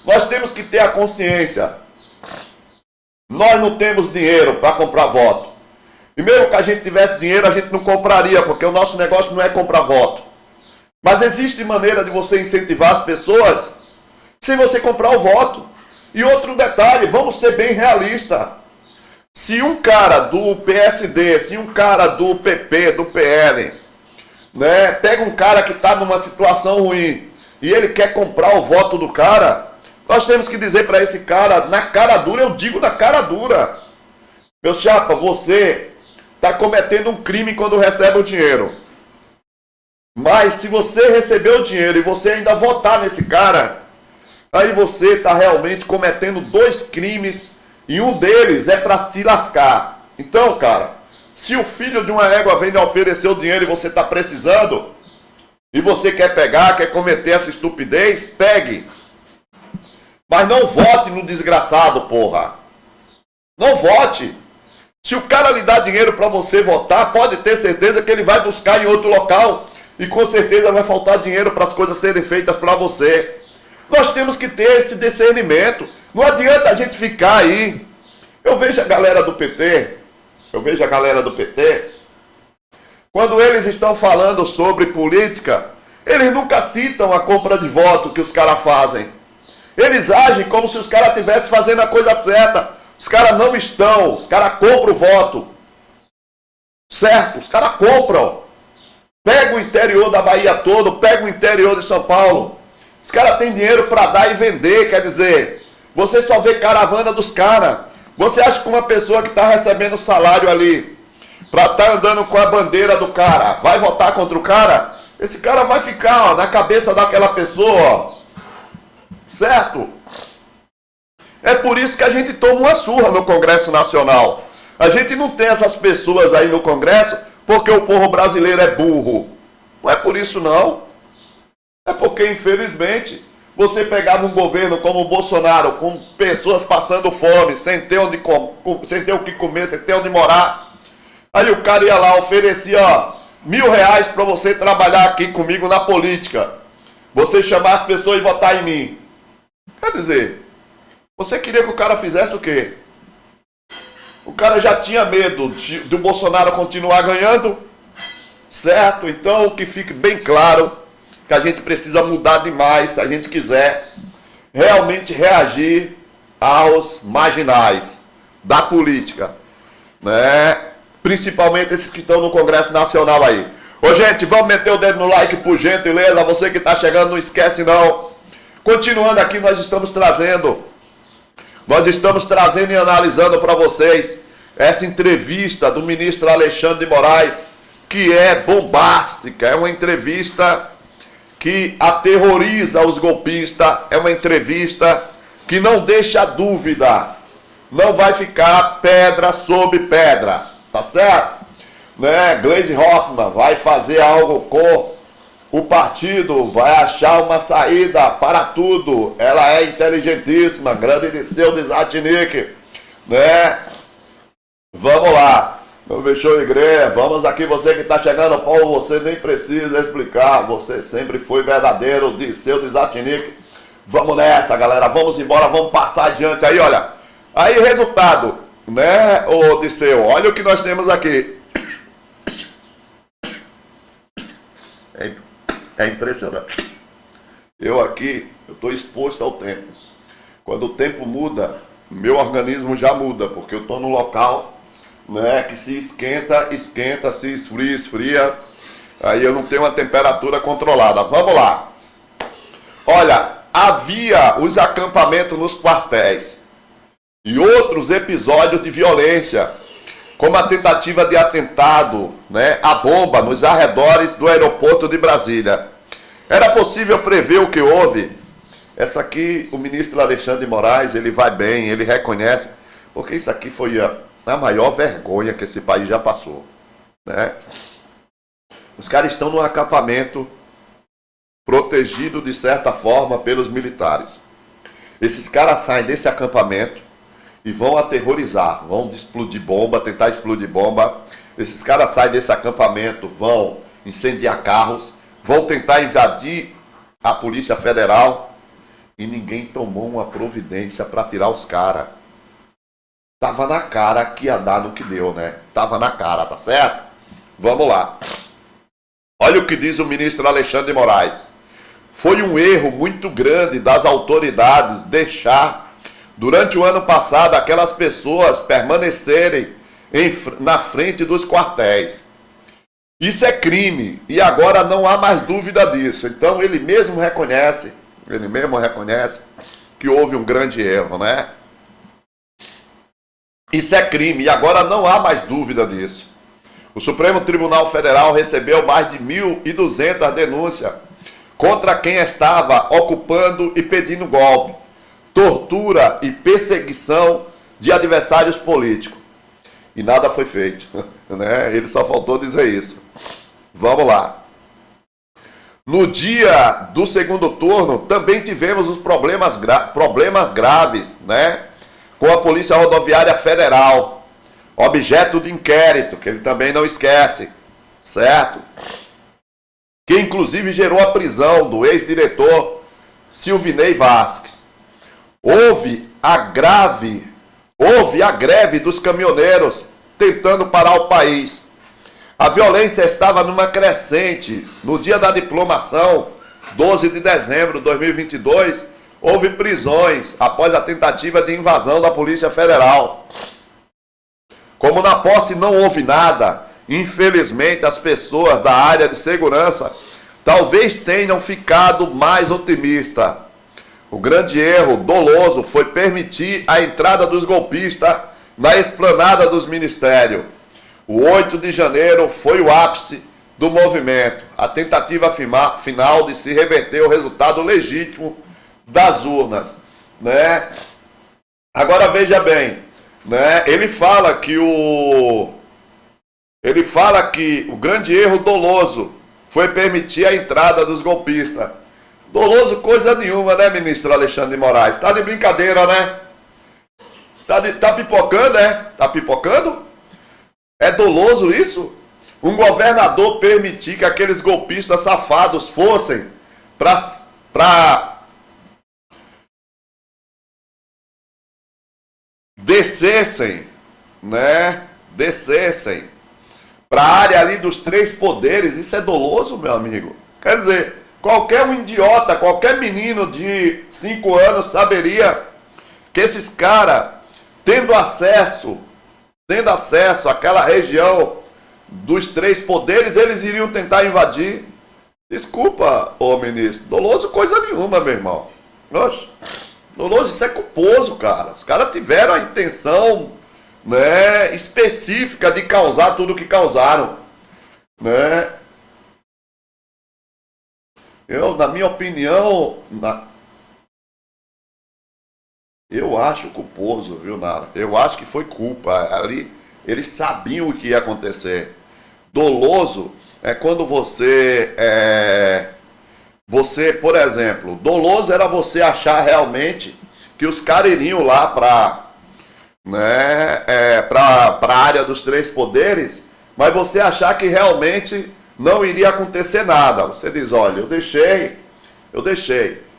Speaker 1: Nós temos que ter a consciência. Nós não temos dinheiro para comprar voto. E mesmo que a gente tivesse dinheiro, a gente não compraria, porque o nosso negócio não é comprar voto. Mas existe maneira de você incentivar as pessoas sem você comprar o voto. E outro detalhe, vamos ser bem realistas. Se um cara do PSD, se um cara do PP, do PL, né, pega um cara que está numa situação ruim e ele quer comprar o voto do cara, nós temos que dizer para esse cara, na cara dura, eu digo na cara dura: meu chapa, você está cometendo um crime quando recebe o dinheiro. Mas se você receber o dinheiro e você ainda votar nesse cara, aí você está realmente cometendo 2 crimes e um deles é para se lascar. Então, cara, se o filho de uma égua vem lhe oferecer o dinheiro e você está precisando, e você quer pegar, quer cometer essa estupidez, pegue. Mas não vote no desgraçado, porra. Não vote. Se o cara lhe dá dinheiro para você votar, pode ter certeza que ele vai buscar em outro local e com certeza vai faltar dinheiro para as coisas serem feitas para você. Nós temos que ter esse discernimento. Não adianta a gente ficar aí. Eu vejo a galera do PT, quando eles estão falando sobre política, eles nunca citam a compra de voto que os caras fazem. Eles agem como se os caras estivessem fazendo a coisa certa. Os caras não estão, os caras compram o voto. Certo? Os caras compram. Pega o interior da Bahia todo, pega o interior de São Paulo. Os caras têm dinheiro para dar e vender, quer dizer, você só vê caravana dos caras. Você acha que uma pessoa que está recebendo salário ali, para estar andando com a bandeira do cara, vai votar contra o cara? Esse cara vai ficar, ó, na cabeça daquela pessoa, ó. Certo? É por isso que a gente toma uma surra no Congresso Nacional. A gente não tem essas pessoas aí no Congresso porque o povo brasileiro é burro. Não é por isso não. É porque, infelizmente, você pegava um governo como o Bolsonaro, com pessoas passando fome, sem ter o que comer, sem ter onde morar. Aí o cara ia lá, oferecia, ó, R$1.000 para você trabalhar aqui comigo na política. Você chamar as pessoas e votar em mim. Quer dizer, você queria que o cara fizesse o quê? O cara já tinha medo do Bolsonaro continuar ganhando, certo? Então, que fique bem claro que a gente precisa mudar demais se a gente quiser realmente reagir aos marginais da política, né? Principalmente esses que estão no Congresso Nacional aí. Ô, gente, vamos meter o dedo no like, por gentileza. Você que está chegando, não esquece não. Continuando aqui, nós estamos trazendo e analisando para vocês essa entrevista do ministro Alexandre de Moraes, que é bombástica, é uma entrevista que aterroriza os golpistas, é uma entrevista que não deixa dúvida, não vai ficar pedra sobre pedra, tá certo? Né? Gleisi Hoffmann vai fazer algo com o partido, vai achar uma saída para tudo. Ela é inteligentíssima, grande Dirceu de Zatinic, né? Vamos lá. Não fechou igreja, vamos aqui, você que está chegando, Paulo, você nem precisa explicar, você sempre foi verdadeiro, Dirceu de Zatinic. Vamos nessa, galera, vamos embora, vamos passar adiante aí, olha. Aí, resultado, né, ô Dirceu, olha o que nós temos aqui. É impressionante. Eu aqui, eu estou exposto ao tempo. Quando o tempo muda, meu organismo já muda, porque eu estou no local, né, que se esquenta, esquenta, se esfria, esfria. Aí eu não tenho uma temperatura controlada. Vamos lá. Olha, havia os acampamentos nos quartéis e outros episódios de violência, como a tentativa de atentado, né, à bomba nos arredores do aeroporto de Brasília. Era possível prever o que houve? Essa aqui, o ministro Alexandre de Moraes, ele vai bem, ele reconhece, porque isso aqui foi a maior vergonha que esse país já passou, né? Os caras estão num acampamento protegido de certa forma pelos militares. Esses caras saem desse acampamento e vão aterrorizar, vão explodir bomba, tentar explodir bomba. Esses caras saem desse acampamento, vão incendiar carros, vão tentar invadir a Polícia Federal e ninguém tomou uma providência para tirar os caras. Tava na cara que ia dar no que deu, né? Tava na cara, tá certo? Vamos lá. Olha o que diz o ministro Alexandre de Moraes. Foi um erro muito grande das autoridades deixar, durante o ano passado, aquelas pessoas permanecerem na frente dos quartéis. Isso é crime e agora não há mais dúvida disso. Então ele mesmo reconhece que houve um grande erro, né? Isso é crime e agora não há mais dúvida disso. O Supremo Tribunal Federal recebeu mais de 1.200 denúncias contra quem estava ocupando e pedindo golpe, tortura e perseguição de adversários políticos. E nada foi feito, né? Ele só faltou dizer isso. Vamos lá. No dia do segundo turno, também tivemos os problemas graves, né? Com a Polícia Rodoviária Federal, objeto de inquérito, que ele também não esquece, certo? Que inclusive gerou a prisão do ex-diretor Silvinei Vasquez. Houve a greve dos caminhoneiros tentando parar o país. A violência estava numa crescente. No dia da diplomação, 12 de dezembro de 2022, houve prisões após a tentativa de invasão da Polícia Federal. Como na posse não houve nada, infelizmente as pessoas da área de segurança talvez tenham ficado mais otimistas. O grande erro doloso foi permitir a entrada dos golpistas na esplanada dos ministérios. O 8 de janeiro foi o ápice do movimento, a tentativa final de se reverter o resultado legítimo das urnas, né? Agora veja bem, né? Ele fala que o grande erro doloso foi permitir a entrada dos golpistas. Doloso coisa nenhuma, né, ministro Alexandre de Moraes? Tá de brincadeira, né? Tá pipocando, né? Tá pipocando? É doloso isso? Um governador permitir que aqueles golpistas safados fossem descessem, né? Descessem para a área ali dos três poderes. Isso é doloso, meu amigo. Quer dizer, qualquer um idiota, qualquer menino de 5 anos saberia que esses caras, tendo acesso àquela região dos três poderes, eles iriam tentar invadir. Desculpa, ô ministro, doloso coisa nenhuma, meu irmão. Oxe, doloso, isso é culposo, cara. Os caras tiveram a intenção, né, específica de causar tudo o que causaram, né? Na minha opinião, eu acho culposo, viu, Nara? Eu acho que foi culpa. Ali, eles sabiam o que ia acontecer. Doloso é quando você, por exemplo, doloso era você achar realmente que os caras iriam lá para a área dos três poderes, mas você achar que realmente não iria acontecer nada. Você diz, olha, eu deixei.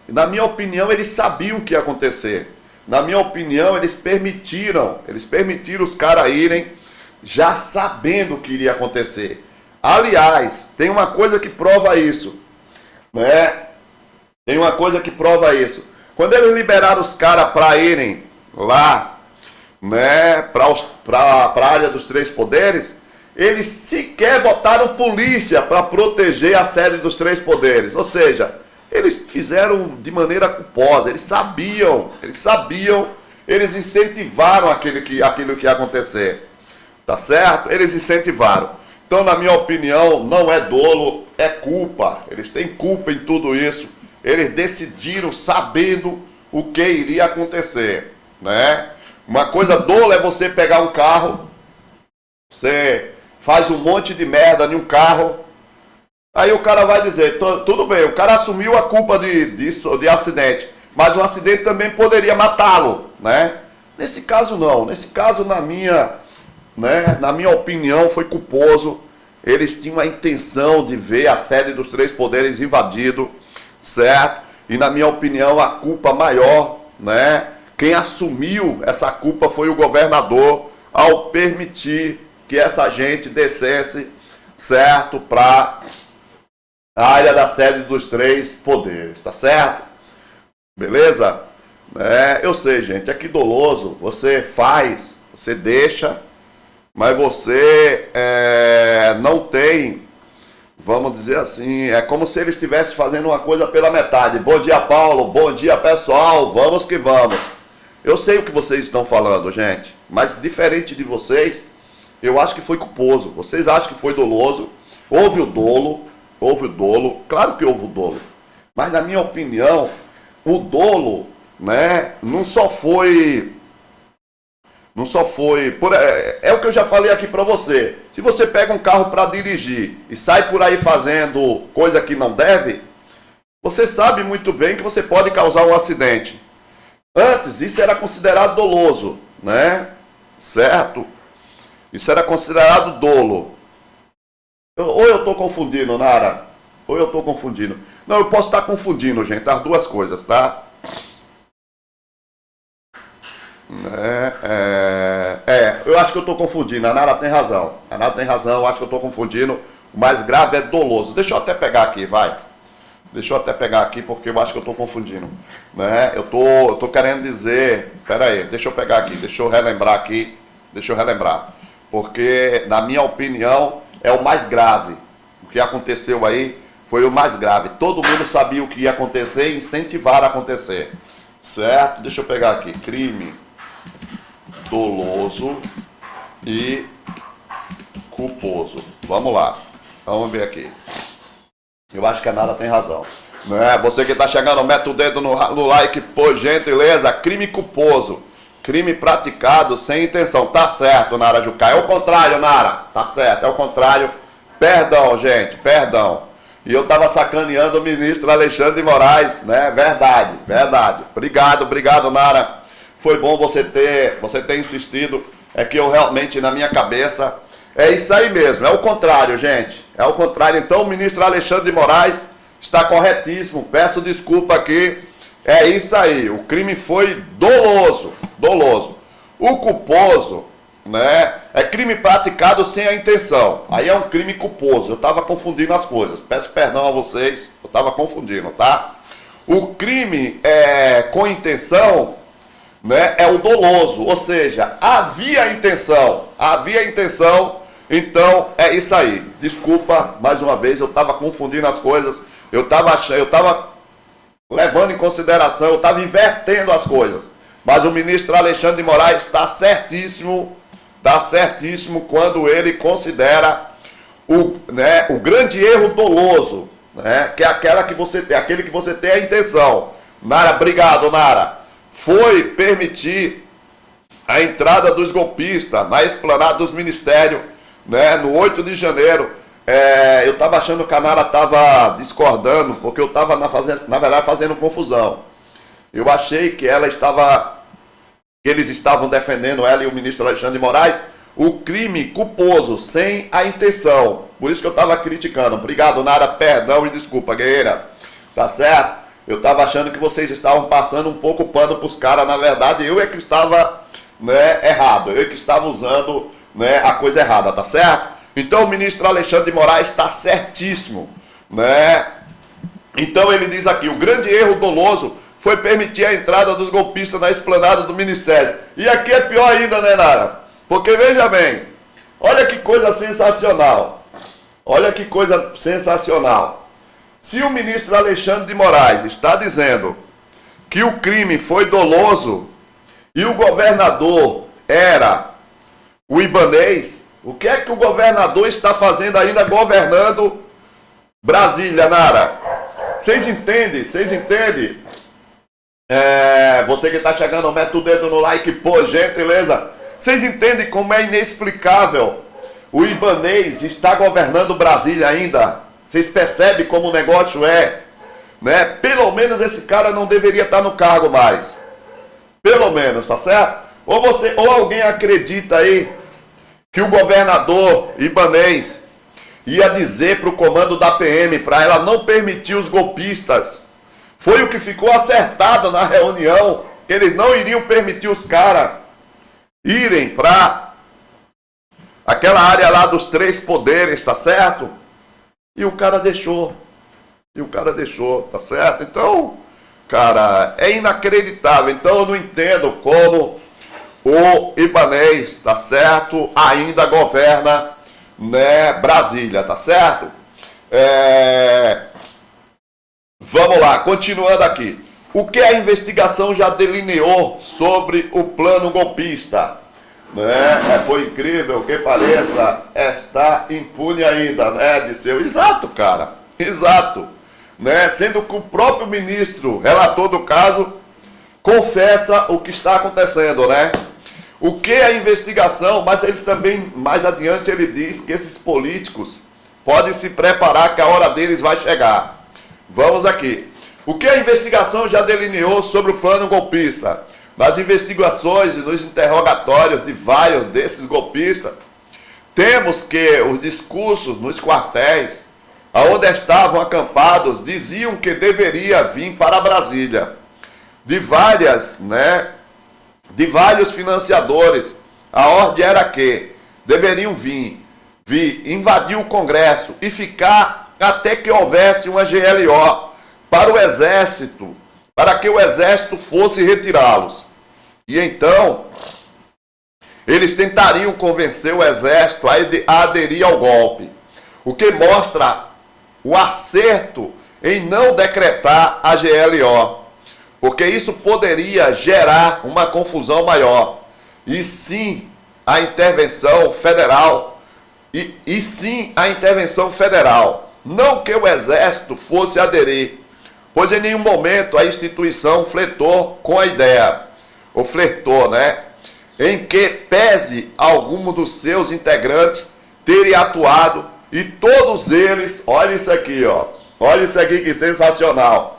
Speaker 1: E, na minha opinião, eles sabiam o que ia acontecer. Na minha opinião, eles permitiram os caras irem já sabendo o que iria acontecer. Aliás, tem uma coisa que prova isso, né? Quando eles liberaram os caras para irem lá, né, para a área dos Três Poderes, eles sequer botaram polícia para proteger a sede dos Três Poderes. Ou seja, eles fizeram de maneira culposa, eles sabiam, eles incentivaram aquilo que ia acontecer. Tá certo? Eles incentivaram. Então, na minha opinião, não é dolo, é culpa. Eles têm culpa em tudo isso. Eles decidiram sabendo o que iria acontecer, né? Uma coisa dolo é você pegar um carro, você faz um monte de merda em um carro, aí o cara vai dizer, tudo bem, o cara assumiu a culpa de acidente, mas o acidente também poderia matá-lo, né? Nesse caso não, nesse caso na minha opinião foi culposo. Eles tinham a intenção de ver a sede dos Três Poderes invadido, certo? E na minha opinião a culpa maior, né? Quem assumiu essa culpa foi o governador ao permitir que essa gente descesse, certo, para a área da sede dos Três Poderes, tá certo? Beleza? Eu sei, gente, é que doloso, você faz, você deixa, mas você não tem, vamos dizer assim, é como se ele estivesse fazendo uma coisa pela metade. Bom dia, Paulo, bom dia, pessoal, vamos que vamos. Eu sei o que vocês estão falando, gente, mas diferente de vocês, eu acho que foi culposo. Vocês acham que foi doloso, houve o dolo, claro que houve o dolo, mas na minha opinião, o dolo, né, não só foi, é o que eu já falei aqui para você. Se você pega um carro para dirigir e sai por aí fazendo coisa que não deve, você sabe muito bem que você pode causar um acidente. Antes, isso era considerado doloso, né? Certo? Isso era considerado dolo. Ou eu estou confundindo, Nara? Ou eu estou confundindo? Não, eu posso estar confundindo, gente, as duas coisas, tá? Eu acho que eu estou confundindo. A Nara tem razão. Eu acho que eu estou confundindo. O mais grave é doloso. Deixa eu até pegar aqui, vai. Deixa eu até pegar aqui, porque eu acho que eu estou confundindo. Né? Eu tô querendo dizer... Pera aí, deixa eu pegar aqui. Deixa eu relembrar aqui. Porque, na minha opinião, é o mais grave. O que aconteceu aí foi o mais grave. Todo mundo sabia o que ia acontecer e incentivaram a acontecer. Certo? Deixa eu pegar aqui. Crime doloso e culposo. Vamos lá. Vamos ver aqui. Eu acho que a Nara tem razão. Né? Você que está chegando, mete o dedo no like, por gentileza. Crime culposo. Crime praticado sem intenção. Tá certo, Nara Jucá. É o contrário, Nara. Tá certo, é o contrário. Perdão, gente, perdão. E eu estava sacaneando o ministro Alexandre de Moraes, né? Verdade. Obrigado, Nara. Foi bom você ter insistido. É que eu realmente, na minha cabeça, é isso aí mesmo. É o contrário, gente. É o contrário. Então, o ministro Alexandre de Moraes está corretíssimo. Peço desculpa aqui. É isso aí. O crime foi doloso. O culposo, né, é crime praticado sem a intenção. Aí é um crime culposo. Eu estava confundindo as coisas. Peço perdão a vocês. Eu estava confundindo, tá? O crime com intenção, né, é o doloso. Ou seja, havia intenção. Então, é isso aí. Desculpa, mais uma vez, eu estava confundindo as coisas. Eu estava levando em consideração, eu estava invertendo as coisas. Mas o ministro Alexandre de Moraes está certíssimo quando ele considera o grande erro doloso, né, que é aquele que você tem a intenção. Nara, obrigado, Nara. Foi permitir a entrada dos golpistas na esplanada dos ministérios, né, no 8 de janeiro. Eu estava achando que a Nara estava discordando, porque eu estava, na verdade, fazendo confusão. Eu achei que eles estavam defendendo ela e o ministro Alexandre de Moraes, o crime culposo, sem a intenção. Por isso que eu estava criticando. Obrigado, Nara, perdão e desculpa, guerreira. Tá certo? Eu estava achando que vocês estavam passando um pouco pano para os caras. Na verdade, eu é que estava, né, errado. Eu é que estava usando, né, a coisa errada, tá certo? Então o ministro Alexandre de Moraes está certíssimo, né? Então ele diz aqui, o grande erro doloso foi permitir a entrada dos golpistas na esplanada do Ministério. E aqui é pior ainda, né, Nara? Porque veja bem, olha que coisa sensacional. Olha que coisa sensacional. Se o ministro Alexandre de Moraes está dizendo que o crime foi doloso e o governador era o ibanês, o que é que o governador está fazendo ainda governando Brasília, Nara? Vocês entendem? Vocês entendem? Você que está chegando, mete o dedo no like, por gentileza. Vocês entendem como é inexplicável o ibanês está governando Brasília ainda? Vocês percebem como o negócio é? Né? Pelo menos esse cara não deveria estar no cargo mais. Pelo menos, tá certo? Ou alguém acredita aí que o governador ibanês ia dizer para o comando da PM para ela não permitir os golpistas. Foi o que ficou acertado na reunião, que eles não iriam permitir os caras irem para aquela área lá dos 3 poderes, tá certo? E o cara deixou. Tá certo? Então, cara, é inacreditável. Então eu não entendo como o ibanês, tá certo, ainda governa, né, Brasília, tá certo? Vamos lá, continuando aqui. O que a investigação já delineou sobre o plano golpista? Né? Por incrível que pareça, está impune ainda, né, Disseu? Exato, cara, exato. Né? Sendo que o próprio ministro, relator do caso, confessa o que está acontecendo, né? O que a investigação, mas ele também, mais adiante, ele diz que esses políticos podem se preparar que a hora deles vai chegar. Vamos aqui. O que a investigação já delineou sobre o plano golpista? Nas investigações e nos interrogatórios de vários desses golpistas, temos que os discursos nos quartéis, aonde estavam acampados, diziam que deveria vir para Brasília. De vários financiadores, a ordem era que deveriam vir invadir o Congresso e ficar até que houvesse uma GLO para o Exército, para que o Exército fosse retirá-los. E então, eles tentariam convencer o Exército a aderir ao golpe, o que mostra o acerto em não decretar a GLO, porque isso poderia gerar uma confusão maior. E sim, a intervenção federal, não que o Exército fosse aderir, pois em nenhum momento a instituição flertou com a ideia, ou flertou, né, em que pese algum dos seus integrantes terem atuado, e todos eles, olha isso aqui, ó, olha isso aqui que sensacional,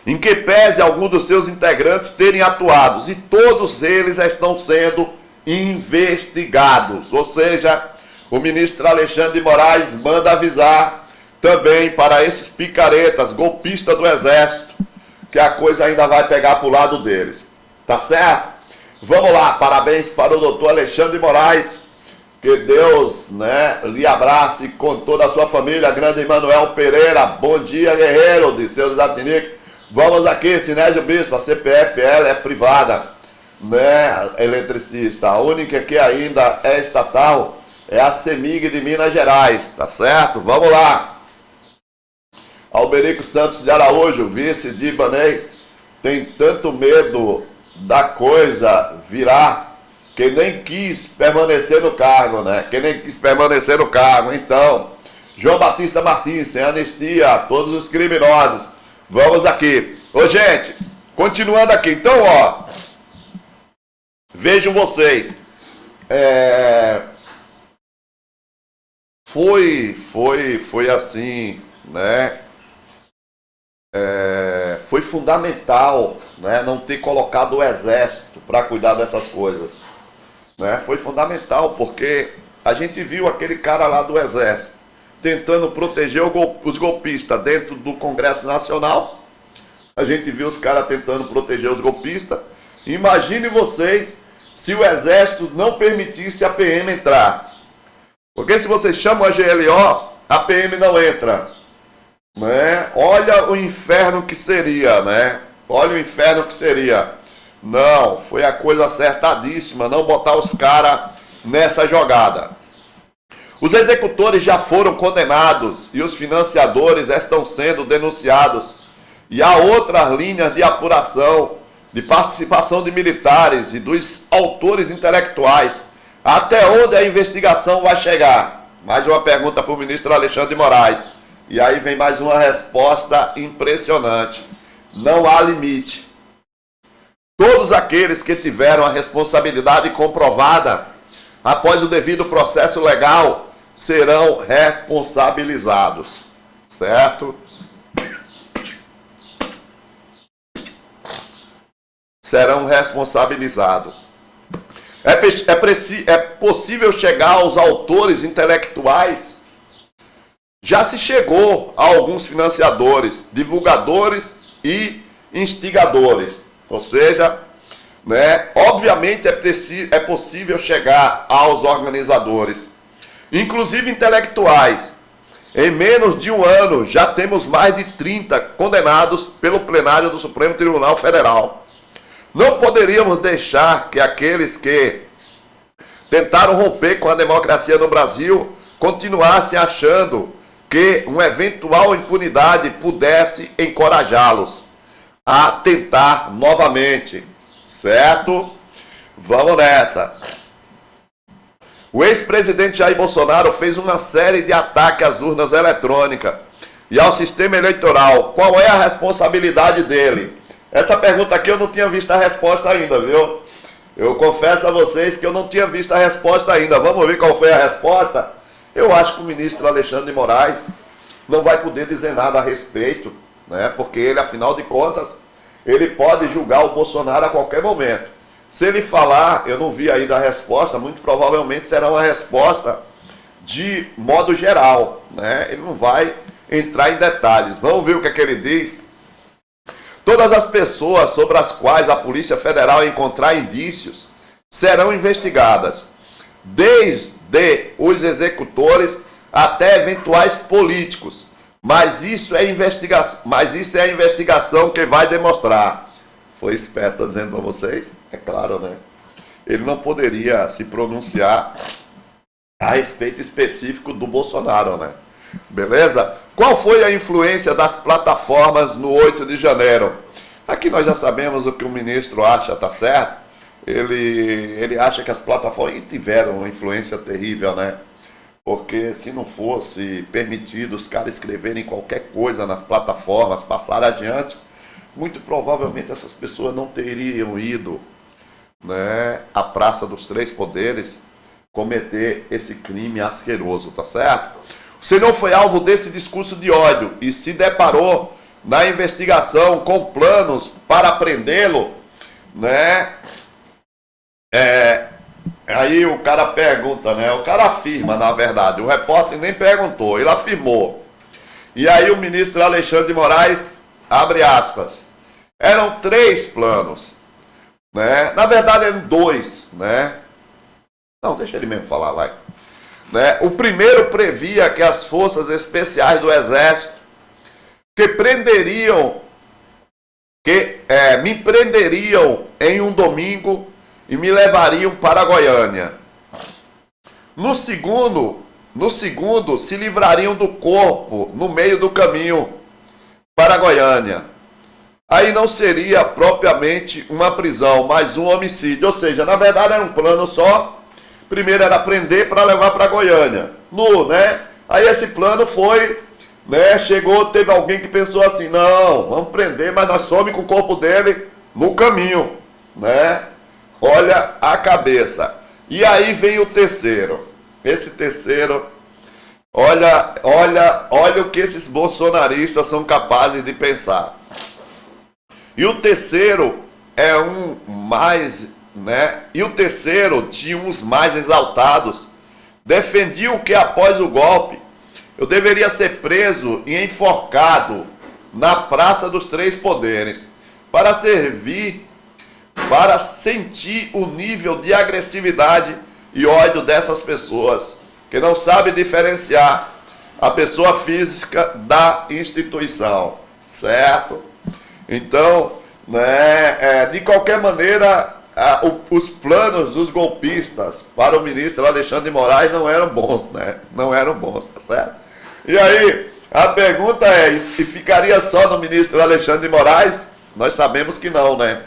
Speaker 1: em que pese algum dos seus integrantes terem atuado, e todos eles estão sendo investigados. Ou seja, o ministro Alexandre de Moraes manda avisar também para esses picaretas, golpistas do Exército, que a coisa ainda vai pegar para o lado deles. Tá certo? Vamos lá, parabéns para o doutor Alexandre de Moraes, que Deus, né, lhe abrace com toda a sua família. Grande Emanuel Pereira, bom dia, guerreiro, de seu Zatinic. Vamos aqui, Sinésio Bispo, a CPF ela é privada, né, eletricista. A única que ainda é estatal é a CEMIG de Minas Gerais, tá certo? Vamos lá. Alberico Santos de Araújo, vice de Ibanez, tem tanto medo da coisa virar que nem quis permanecer no cargo, né? Então, João Batista Martins, sem anistia a todos os criminosos. Vamos aqui. Ô, gente, continuando aqui. Então, ó, vejam vocês. Foi assim, né? Foi fundamental, né, não ter colocado o Exército para cuidar dessas coisas. Né? Foi fundamental, porque a gente viu aquele cara lá do Exército tentando proteger os golpistas dentro do Congresso Nacional. A gente viu os caras tentando proteger os golpistas. Imagine vocês se o Exército não permitisse a PM entrar. Porque se vocês chamam a GLO, a PM não entra. Né? Olha o inferno que seria, né? olha o inferno que seria. Não, foi a coisa acertadíssima, não botar os caras nessa jogada. Os executores já foram condenados e os financiadores estão sendo denunciados. E há outras linhas de apuração, de participação de militares e dos autores intelectuais. Até onde a investigação vai chegar? Mais uma pergunta para o ministro Alexandre de Moraes. E aí vem mais uma resposta impressionante. Não há limite. Todos aqueles que tiveram a responsabilidade comprovada após o devido processo legal serão responsabilizados. Certo? Serão responsabilizados. É possível chegar aos autores intelectuais? Já se chegou a alguns financiadores, divulgadores e instigadores. Ou seja, né, obviamente é possível chegar aos organizadores, inclusive intelectuais. Em menos de um ano, já temos mais de 30 condenados pelo plenário do Supremo Tribunal Federal. Não poderíamos deixar que aqueles que tentaram romper com a democracia no Brasil continuassem achando que uma eventual impunidade pudesse encorajá-los a tentar novamente. Certo? Vamos nessa. O ex-presidente Jair Bolsonaro fez uma série de ataques às urnas eletrônicas e ao sistema eleitoral. Qual é a responsabilidade dele? Essa pergunta aqui eu não tinha visto a resposta ainda, viu? Eu confesso a vocês que eu não tinha visto a resposta ainda. Vamos ver qual foi a resposta? Eu acho que o ministro Alexandre de Moraes não vai poder dizer nada a respeito, né? Porque ele, afinal de contas, ele pode julgar o Bolsonaro a qualquer momento. Se ele falar, eu não vi ainda a resposta, muito provavelmente será uma resposta de modo geral, né? Ele não vai entrar em detalhes. Vamos ver o que é que ele diz. Todas as pessoas sobre as quais a Polícia Federal encontrar indícios serão investigadas, desde os executores até eventuais políticos. Mas isso é a investigação que vai demonstrar. Foi esperto dizendo para vocês? É claro, né? Ele não poderia se pronunciar a respeito específico do Bolsonaro, né? Beleza? Qual foi a influência das plataformas no 8 de janeiro? Aqui nós já sabemos o que o ministro acha, tá certo? Ele acha que as plataformas tiveram uma influência terrível, né? Porque se não fosse permitido os caras escreverem qualquer coisa nas plataformas, passar adiante, muito provavelmente essas pessoas não teriam ido, né, à Praça dos Três Poderes cometer esse crime asqueroso, tá certo? O senhor foi alvo desse discurso de ódio e se deparou na investigação com planos para prendê-lo, né? Aí o cara pergunta, né? O cara afirma, na verdade, o repórter nem perguntou, ele afirmou. E aí o ministro Alexandre de Moraes, abre aspas, eram 3 planos, né? Na verdade eram 2, né? Não, deixa ele mesmo falar, vai. Né? O primeiro previa que as forças especiais do Exército me prenderiam em um domingo e me levariam para Goiânia. No segundo, se livrariam do corpo no meio do caminho para Goiânia. Aí não seria propriamente uma prisão, mas um homicídio. Ou seja, na verdade era um plano só. Primeiro era prender para levar para Goiânia. Né? Aí esse plano foi, né? Chegou, teve alguém que pensou assim, não, vamos prender, mas nós somos com o corpo dele no caminho, né? Olha a cabeça. E aí vem o terceiro. Esse terceiro, olha o que esses bolsonaristas são capazes de pensar. E o terceiro é um mais, né? E o terceiro, de uns mais exaltados, defendiam que após o golpe eu deveria ser preso e enforcado na Praça dos Três Poderes para sentir o nível de agressividade e ódio dessas pessoas que não sabem diferenciar a pessoa física da instituição, certo? Então, né? De qualquer maneira, os planos dos golpistas para o ministro Alexandre de Moraes não eram bons, né? Não eram bons, tá certo? E aí, a pergunta é, se ficaria só no ministro Alexandre de Moraes? Nós sabemos que não, né?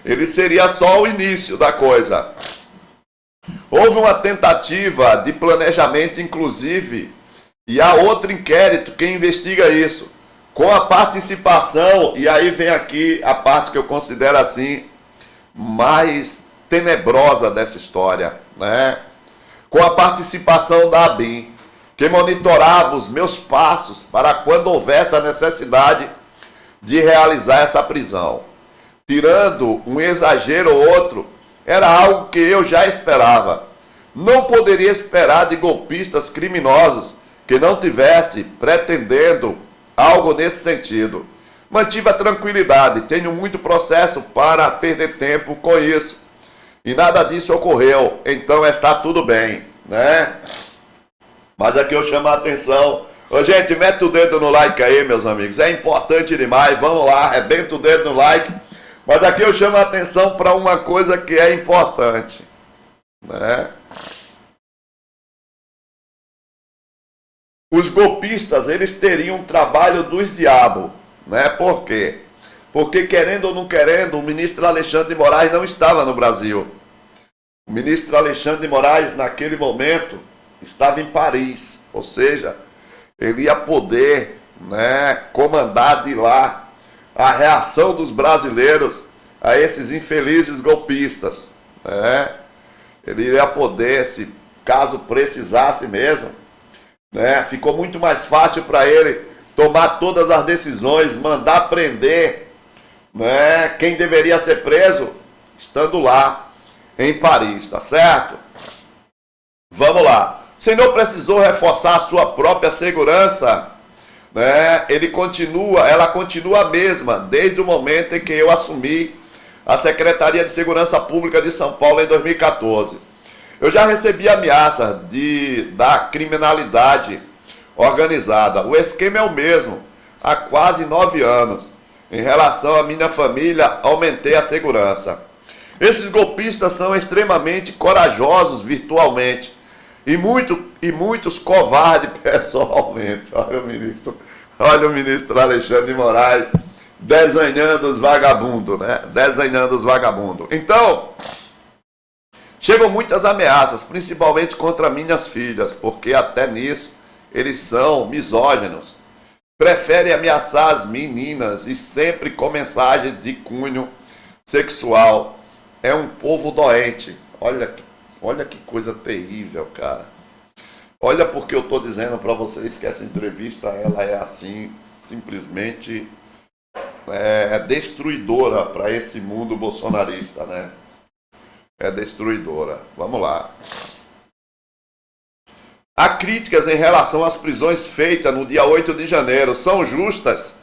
Speaker 1: Ele seria só o início da coisa. Houve uma tentativa de planejamento, inclusive, e há outro inquérito que investiga isso, com a participação, e aí vem aqui a parte que eu considero assim, mais tenebrosa dessa história, né? Com a participação da ABIN, que monitorava os meus passos para quando houvesse a necessidade de realizar essa prisão. Tirando um exagero ou outro, era algo que eu já esperava. Não poderia esperar de golpistas criminosos que não tivesse pretendendo algo nesse sentido. Mantive a tranquilidade, tenho muito processo para perder tempo com isso. E nada disso ocorreu, então está tudo bem, né? Mas aqui eu chamo a atenção. Ô, gente, mete o dedo no like aí, meus amigos. É importante demais. Vamos lá, arrebenta o dedo no like. Mas aqui eu chamo a atenção para uma coisa que é importante, né? Os golpistas, eles teriam um trabalho dos diabos, né? Por quê? Porque, querendo ou não querendo, o ministro Alexandre de Moraes não estava no Brasil. O ministro Alexandre de Moraes, naquele momento, estava em Paris, ou seja, ele ia poder, né, comandar de lá a reação dos brasileiros a esses infelizes golpistas, né? Ele iria poder, se caso precisasse mesmo, né, ficou muito mais fácil para ele tomar todas as decisões, mandar prender, né, quem deveria ser preso, estando lá em Paris, tá certo? Vamos lá. O senhor precisou reforçar a sua própria segurança, né? Ela continua a mesma desde o momento em que eu assumi a Secretaria de Segurança Pública de São Paulo em 2014. Eu já recebi ameaça da criminalidade organizada. O esquema é o mesmo, há quase 9 anos. Em relação à minha família, aumentei a segurança. Esses golpistas são extremamente corajosos virtualmente. E muitos covardes pessoalmente. Olha o ministro Alexandre de Moraes desenhando os vagabundos, né? Desenhando os vagabundos. Então, chegam muitas ameaças, principalmente contra minhas filhas, porque até nisso eles são misóginos. Preferem ameaçar as meninas e sempre com mensagens de cunho sexual. É um povo doente. Olha que coisa terrível, cara. Olha porque eu estou dizendo para vocês que essa entrevista ela é assim, simplesmente destruidora para esse mundo bolsonarista, né? É destruidora. Vamos lá. Há críticas em relação às prisões feitas no dia 8 de janeiro. São justas?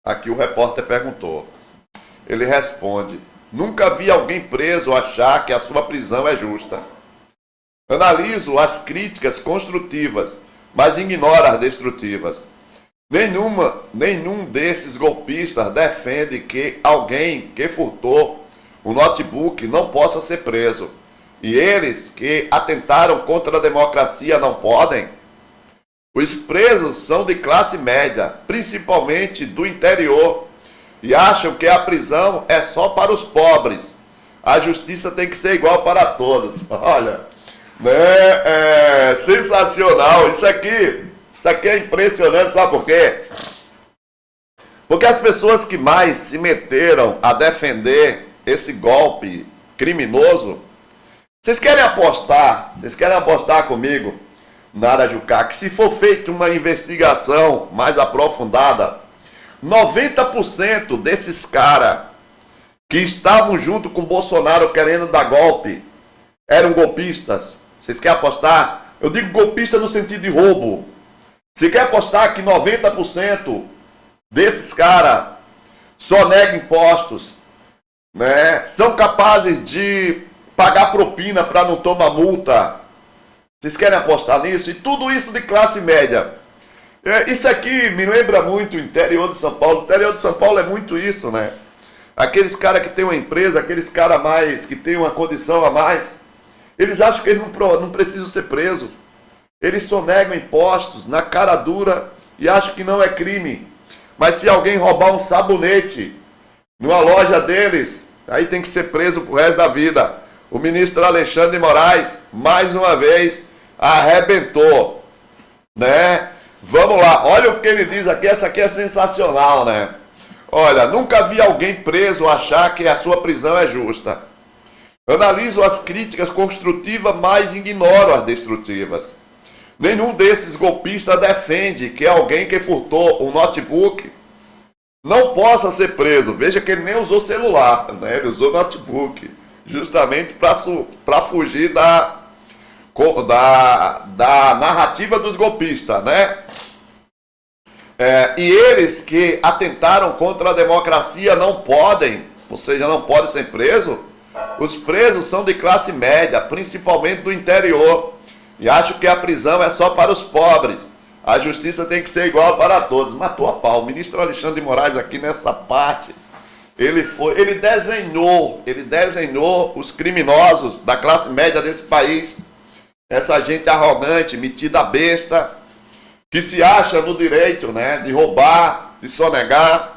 Speaker 1: Aqui o repórter perguntou. Ele responde: nunca vi alguém preso achar que a sua prisão é justa. Analiso as críticas construtivas, mas ignoro as destrutivas. Nenhum desses golpistas defende que alguém que furtou o notebook não possa ser preso. E eles que atentaram contra a democracia não podem? Os presos são de classe média, principalmente do interior, e acham que a prisão é só para os pobres. A justiça tem que ser igual para todos. Olha, né? É sensacional. Isso aqui é impressionante, sabe por quê? Porque as pessoas que mais se meteram a defender esse golpe criminoso, vocês querem apostar comigo, Nara Jucá, que se for feita uma investigação mais aprofundada, 90% desses caras que estavam junto com Bolsonaro querendo dar golpe eram golpistas. Vocês querem apostar? Eu digo golpista no sentido de roubo. Você quer apostar que 90% desses caras só negam impostos, né? São capazes de pagar propina para não tomar multa? Vocês querem apostar nisso? E tudo isso de classe média. Isso aqui me lembra muito o interior de São Paulo. O interior de São Paulo é muito isso, né? aqueles caras que tem uma empresa, aqueles caras a mais, que tem uma condição a mais, eles acham que eles não precisam ser presos. Eles sonegam impostos na cara dura e acham que não é crime. Mas se alguém roubar um sabonete numa loja deles, aí tem que ser preso pro resto da vida. O ministro Alexandre de Moraes, mais uma vez, arrebentou, né? Vamos lá, olha o que ele diz aqui, essa aqui é sensacional, né? Olha, nunca vi alguém preso achar que a sua prisão é justa. Analiso as críticas construtivas, mas ignoro as destrutivas. Nenhum desses golpistas defende que alguém que furtou um notebook não possa ser preso. Veja que ele nem usou celular, né? Ele usou notebook, justamente para fugir da narrativa dos golpistas, né? E eles que atentaram contra a democracia não podem, ou seja, não podem ser presos. Os presos são de classe média, principalmente do interior, e acham que a prisão é só para os pobres. A justiça tem que ser igual para todos. Matou a pau. O ministro Alexandre de Moraes aqui nessa parte, ele desenhou os criminosos da classe média desse país. Essa gente arrogante, metida besta, que se acha no direito, né, de roubar, de sonegar,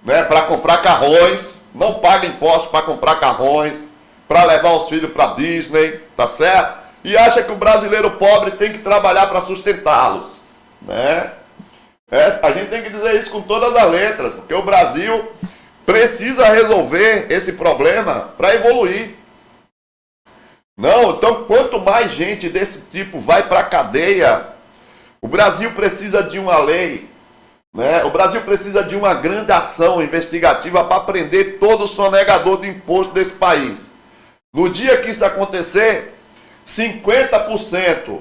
Speaker 1: né, para comprar carrões, não paga impostos para comprar carrões, para levar os filhos para Disney, tá certo? E acha que o brasileiro pobre tem que trabalhar para sustentá-los, né? A gente tem que dizer isso com todas as letras, porque o Brasil precisa resolver esse problema para evoluir. Não, então quanto mais gente desse tipo vai para a cadeia, o Brasil precisa de uma lei, né? O Brasil precisa de uma grande ação investigativa para prender todo o sonegador de imposto desse país. No dia que isso acontecer, 50%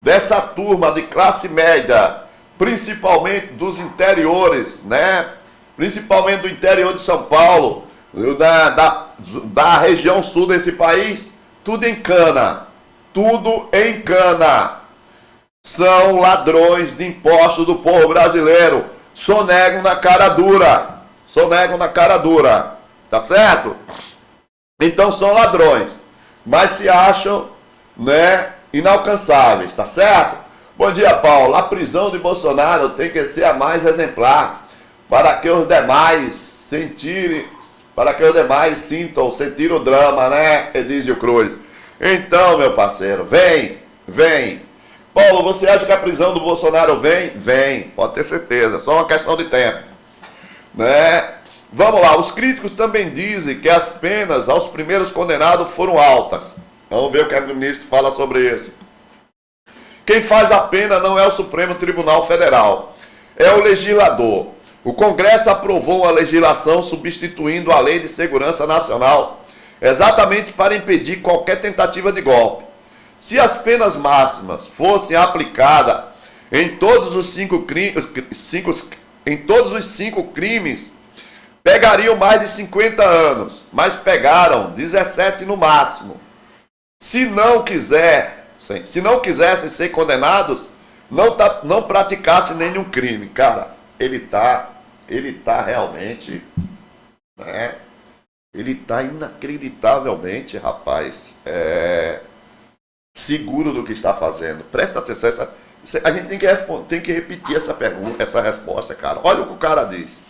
Speaker 1: dessa turma de classe média, principalmente dos interiores, né? Principalmente do interior de São Paulo, da região sul desse país, tudo em cana. Tudo em cana. São ladrões de impostos do povo brasileiro. Sonegam na cara dura. Sonegam na cara dura. Tá certo? Então são ladrões. Mas se acham, né, inalcançáveis. Tá certo? Bom dia, Paulo. A prisão de Bolsonaro tem que ser a mais exemplar. Para que os demais sintam, sentir o drama, né, Edísio Cruz? Então, meu parceiro, vem. Paulo, você acha que a prisão do Bolsonaro vem? Vem, pode ter certeza, só uma questão de tempo, né? Vamos lá, os críticos também dizem que as penas aos primeiros condenados foram altas. Vamos ver o que o ministro fala sobre isso. Quem faz a pena não é o Supremo Tribunal Federal, é o legislador. O Congresso aprovou uma legislação substituindo a Lei de Segurança Nacional, exatamente para impedir qualquer tentativa de golpe. Se as penas máximas fossem aplicadas em todos os cinco crimes, pegariam mais de 50 anos, mas pegaram 17 no máximo. Se não quisessem ser condenados, não praticassem nenhum crime. Cara, ele tá realmente, né? Ele tá inacreditavelmente, rapaz, seguro do que está fazendo. Presta atenção, a gente tem que repetir essa pergunta, essa resposta, cara. Olha o que o cara diz.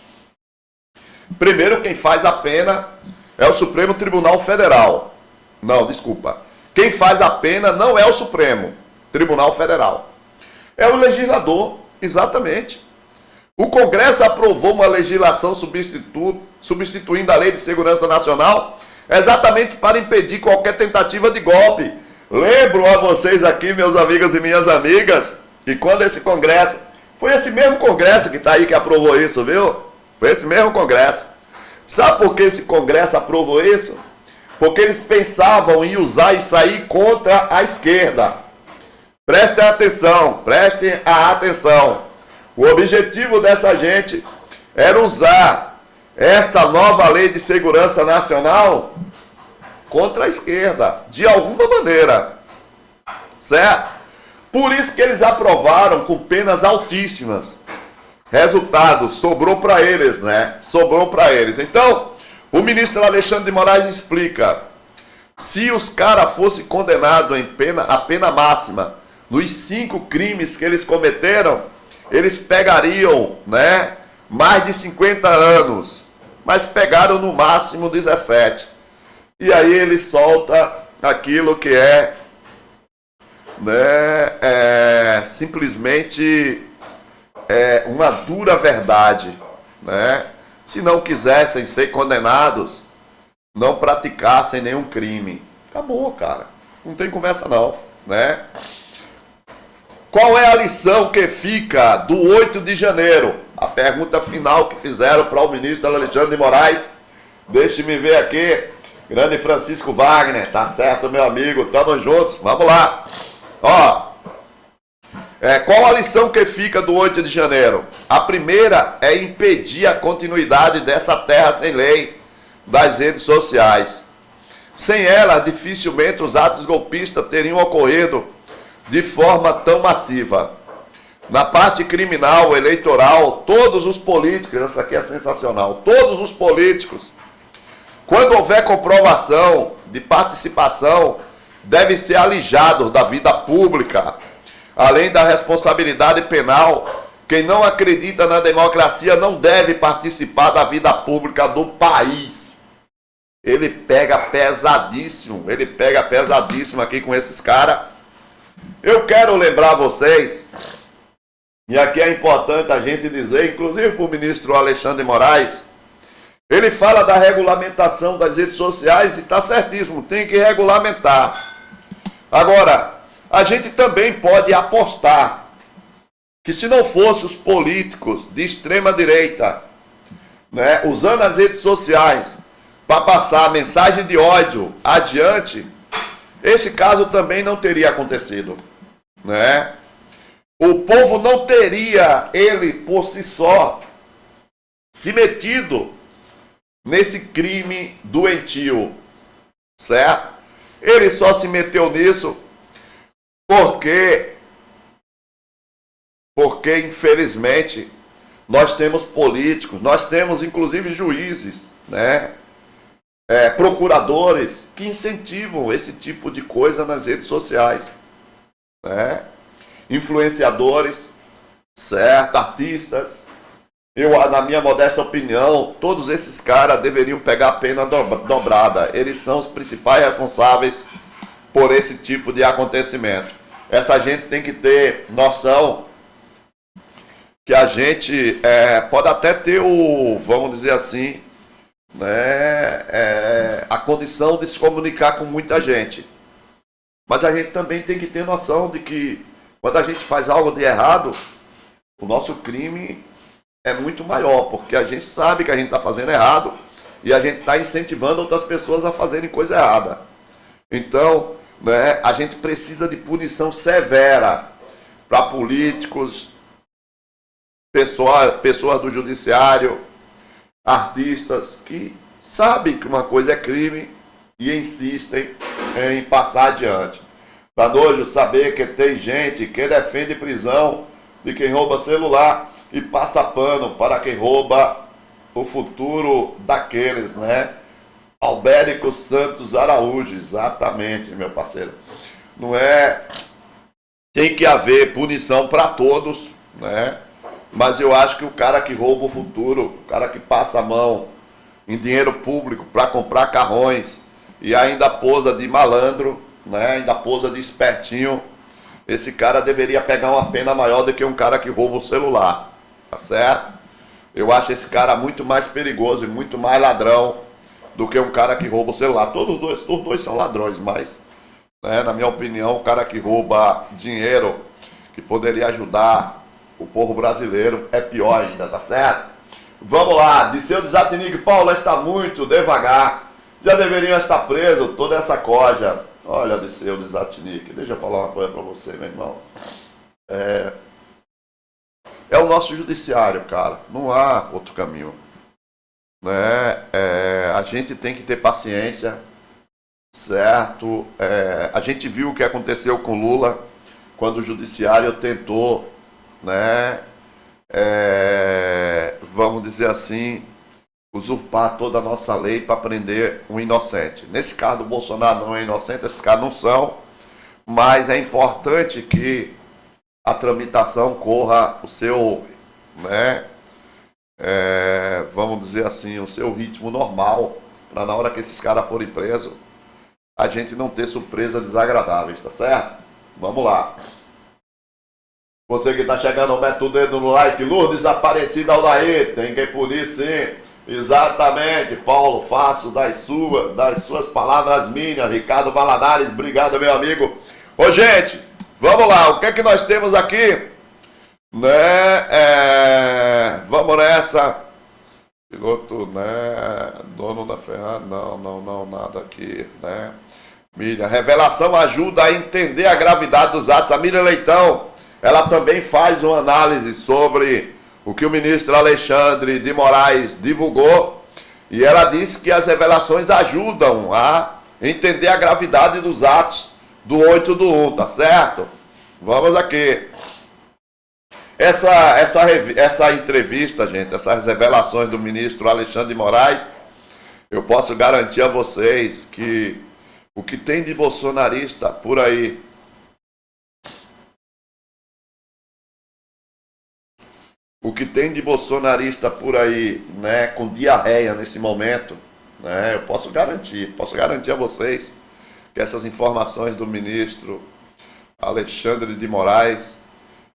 Speaker 1: Primeiro, quem faz a pena é o Supremo Tribunal Federal. Não, desculpa. Quem faz a pena não é o Supremo Tribunal Federal. É o legislador, exatamente. O Congresso aprovou uma legislação substituindo a Lei de Segurança Nacional exatamente para impedir qualquer tentativa de golpe. Lembro a vocês aqui, meus amigos e minhas amigas, que quando esse Congresso... Foi esse mesmo Congresso que está aí que aprovou isso, viu? Foi esse mesmo Congresso. Sabe por que esse Congresso aprovou isso? Porque eles pensavam em usar e sair contra a esquerda. Prestem atenção. O objetivo dessa gente era usar essa nova Lei de Segurança Nacional contra a esquerda, de alguma maneira, certo? Por isso que eles aprovaram com penas altíssimas. Resultado, sobrou para eles, né? Sobrou para eles. Então, O ministro Alexandre de Moraes explica: se os caras fossem condenados a pena máxima nos 5 crimes que eles cometeram, eles pegariam, né, mais de 50 anos, mas pegaram no máximo 17. E aí ele solta aquilo que é, né, simplesmente uma dura verdade, né? Se não quisessem ser condenados, não praticassem nenhum crime. Acabou, cara. Não tem conversa não, né? Qual é a lição que fica do 8 de janeiro? A pergunta final que fizeram para o ministro Alexandre de Moraes. Deixe-me ver aqui. Grande Francisco Wagner. Tá certo, meu amigo. Tamo juntos. Vamos lá. Ó. Qual a lição que fica do 8 de janeiro? A primeira é impedir a continuidade dessa terra sem lei das redes sociais. Sem ela, dificilmente os atos golpistas teriam ocorrido de forma tão massiva. Na parte criminal, eleitoral, todos os políticos, essa aqui é sensacional, todos os políticos, quando houver comprovação de participação, devem ser alijados da vida pública. Além da responsabilidade penal, quem não acredita na democracia não deve participar da vida pública do país. Ele pega pesadíssimo aqui com esses caras. Eu quero lembrar vocês, e aqui é importante a gente dizer, inclusive para o ministro Alexandre de Moraes, ele fala da regulamentação das redes sociais e está certíssimo, tem que regulamentar. Agora, a gente também pode apostar que se não fosse os políticos de extrema direita, né, usando as redes sociais para passar a mensagem de ódio adiante, esse caso também não teria acontecido, né? O povo não teria, ele por si só, se metido nesse crime doentio, certo? Ele só se meteu nisso porque infelizmente nós temos políticos, nós temos inclusive juízes, né? Procuradores que incentivam esse tipo de coisa nas redes sociais, né? Influenciadores, certo? Artistas. Eu, na minha modesta opinião, todos esses caras deveriam pegar a pena dobrada. Eles são os principais responsáveis por esse tipo de acontecimento. Essa gente tem que ter noção que a gente pode até ter vamos dizer assim, né, a condição de se comunicar com muita gente. Mas a gente também tem que ter noção de que quando a gente faz algo de errado, o nosso crime é muito maior, porque a gente sabe que a gente está fazendo errado e a gente está incentivando outras pessoas a fazerem coisa errada. Então, né, a gente precisa de punição severa para políticos, pessoas do judiciário, artistas que sabem que uma coisa é crime e insistem em passar adiante. Dá nojo saber que tem gente que defende prisão de quem rouba celular e passa pano para quem rouba o futuro daqueles, né? Albérico Santos Araújo, exatamente, meu parceiro. Não é... Tem que haver punição para todos, né? Mas eu acho que o cara que rouba o futuro, o cara que passa a mão em dinheiro público para comprar carrões e ainda posa de malandro, né? Ainda posa de espertinho, esse cara deveria pegar uma pena maior do que um cara que rouba o celular, tá certo? Eu acho esse cara muito mais perigoso e muito mais ladrão do que um cara que rouba o celular. Todos dois são ladrões, mas, né, na minha opinião, o cara que rouba dinheiro que poderia ajudar o povo brasileiro é pior ainda, tá certo? Vamos lá, Disseu Desatinique, Paula está muito devagar, já deveriam estar preso toda essa coja. Olha, Disseu Desatinique, deixa eu falar uma coisa para você, meu irmão. É o nosso judiciário, cara, não há outro caminho, né? A gente tem que ter paciência, certo? A gente viu o que aconteceu com Lula quando o judiciário tentou, né, vamos dizer assim, usurpar toda a nossa lei para prender um inocente. Nesse caso do Bolsonaro não é inocente, esses caras não são, mas é importante que a tramitação corra o seu, né, vamos dizer assim, o seu ritmo normal, para na hora que esses caras forem presos, a gente não ter surpresas desagradáveis, tá certo? Vamos lá. Você que está chegando, mete o dedo no like. Lourdes Aparecida Aldair, tem que punir sim. Exatamente, Paulo, faço das suas palavras minhas. Ricardo Valadares, obrigado, meu amigo. Ô, gente, vamos lá, o que é que nós temos aqui? Né? Vamos nessa. Piloto, né? Dono da Ferrari, não, nada aqui, né? Miriam, revelação ajuda a entender a gravidade dos atos. A Miriam Leitão, ela também faz uma análise sobre o que o ministro Alexandre de Moraes divulgou, e ela disse que as revelações ajudam a entender a gravidade dos atos do 8/1, tá certo? Vamos aqui. Essa entrevista, gente, essas revelações do ministro Alexandre de Moraes, eu posso garantir a vocês que o que tem de bolsonarista por aí, né, com diarreia nesse momento, né, eu posso garantir a vocês que essas informações do ministro Alexandre de Moraes,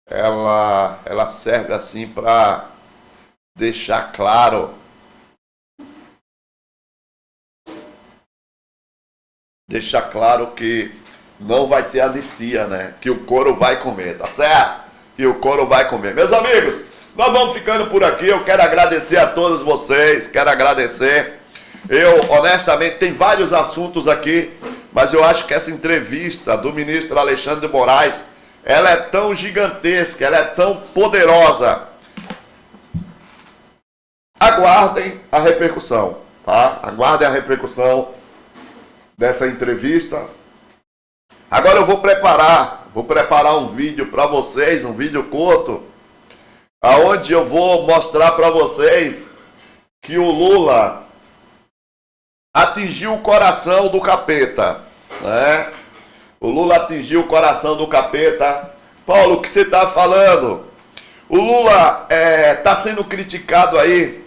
Speaker 1: ela serve assim para deixar claro que não vai ter anistia, né? Que o couro vai comer, tá certo? Que o couro vai comer. Meus amigos, nós vamos ficando por aqui. Eu quero agradecer a todos vocês, Eu, honestamente, tem vários assuntos aqui, mas eu acho que essa entrevista do ministro Alexandre de Moraes, ela é tão gigantesca, ela é tão poderosa. Aguardem a repercussão, tá? Aguardem a repercussão dessa entrevista. Agora eu vou preparar um vídeo para vocês, um vídeo curto, aonde eu vou mostrar para vocês que o Lula atingiu o coração do capeta, né? O Lula atingiu o coração do capeta. Paulo, o que você está falando? O Lula está sendo criticado aí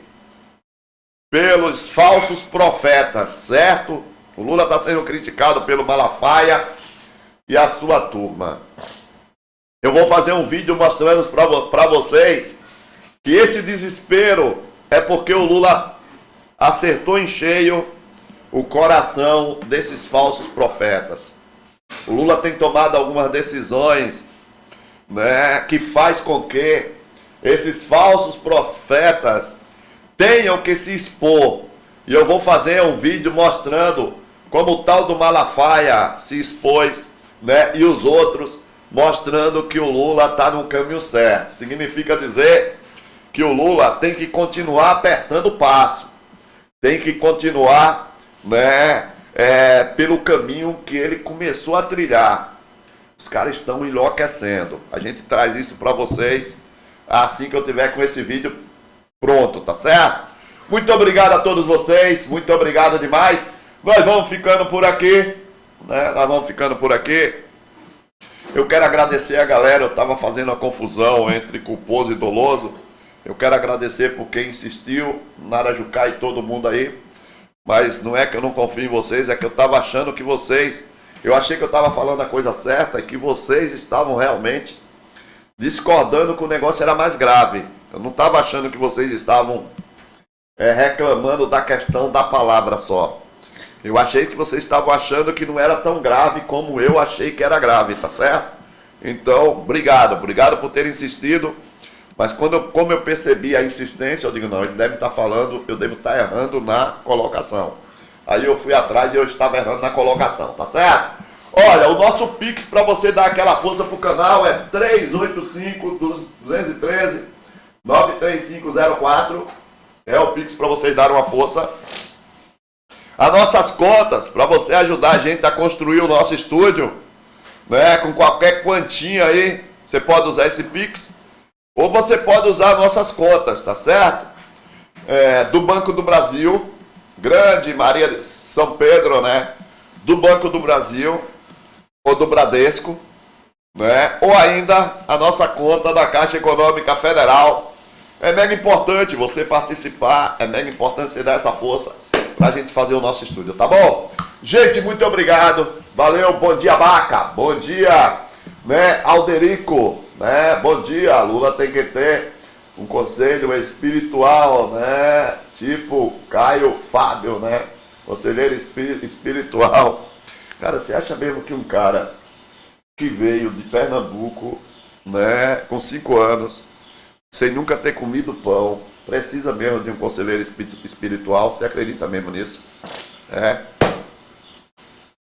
Speaker 1: pelos falsos profetas, certo? O Lula está sendo criticado pelo Malafaia e a sua turma. Eu vou fazer um vídeo mostrando para vocês que esse desespero é porque o Lula acertou em cheio o coração desses falsos profetas. O Lula tem tomado algumas decisões, né, que faz com que esses falsos profetas tenham que se expor. E eu vou fazer um vídeo mostrando como o tal do Malafaia se expôs, né, e os outros, mostrando que o Lula está no caminho certo. Significa dizer que o Lula tem que continuar apertando o passo, tem que continuar, né, pelo caminho que ele começou a trilhar. Os caras estão enlouquecendo. A gente traz isso para vocês assim que eu tiver com esse vídeo pronto, tá certo? Muito obrigado a todos vocês, muito obrigado demais. Nós vamos ficando por aqui, né? Eu quero agradecer a galera, eu estava fazendo a confusão entre culposo e doloso. Eu quero agradecer por quem insistiu, Narajucá e todo mundo aí. Mas não é que eu não confio em vocês, é que eu estava achando que eu achei que eu estava falando a coisa certa e que vocês estavam realmente discordando que o negócio era mais grave. Eu não estava achando que vocês estavam reclamando da questão da palavra só. Eu achei que vocês estavam achando que não era tão grave como eu achei que era grave, tá certo? Então, obrigado por ter insistido. Mas como eu percebi a insistência, eu digo, não, ele deve estar falando, eu devo estar errando na colocação. Aí eu fui atrás e eu estava errando na colocação, tá certo? Olha, o nosso Pix para você dar aquela força pro canal é 385-213-93504. É o Pix para vocês darem uma força. As nossas contas, para você ajudar a gente a construir o nosso estúdio, né? Com qualquer quantia aí, você pode usar esse Pix. Ou você pode usar nossas contas, tá certo? do Banco do Brasil, grande Maria de São Pedro, né? Do Banco do Brasil, ou do Bradesco, né? Ou ainda a nossa conta da Caixa Econômica Federal. É mega importante você participar, é mega importante você dar essa força pra gente fazer o nosso estúdio, tá bom? Gente, muito obrigado, valeu, bom dia Baca, bom dia, né, Alderico, né, bom dia, Lula tem que ter um conselho espiritual, né, tipo Caio Fábio, né, conselheiro espiritual. Cara, você acha mesmo que um cara que veio de Pernambuco, né, com 5 anos, sem nunca ter comido pão, precisa mesmo de um conselheiro espiritual? Você acredita mesmo nisso?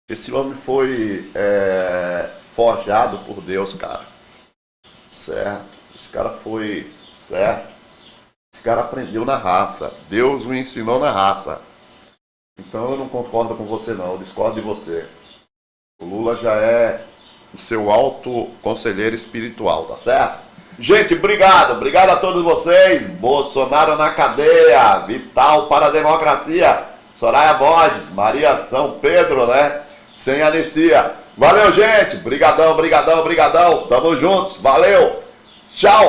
Speaker 1: Esse homem foi forjado por Deus, cara. Certo? Esse cara foi certo. Esse cara aprendeu na raça. Deus o ensinou na raça. Então eu não concordo com você não, eu discordo de você. O Lula já é o seu alto conselheiro espiritual, tá certo? Gente, obrigado a todos vocês. Bolsonaro na cadeia, vital para a democracia. Soraya Borges, Maria São Pedro, né? Sem anistia. Valeu, gente. Brigadão. Tamo juntos. Valeu. Tchau.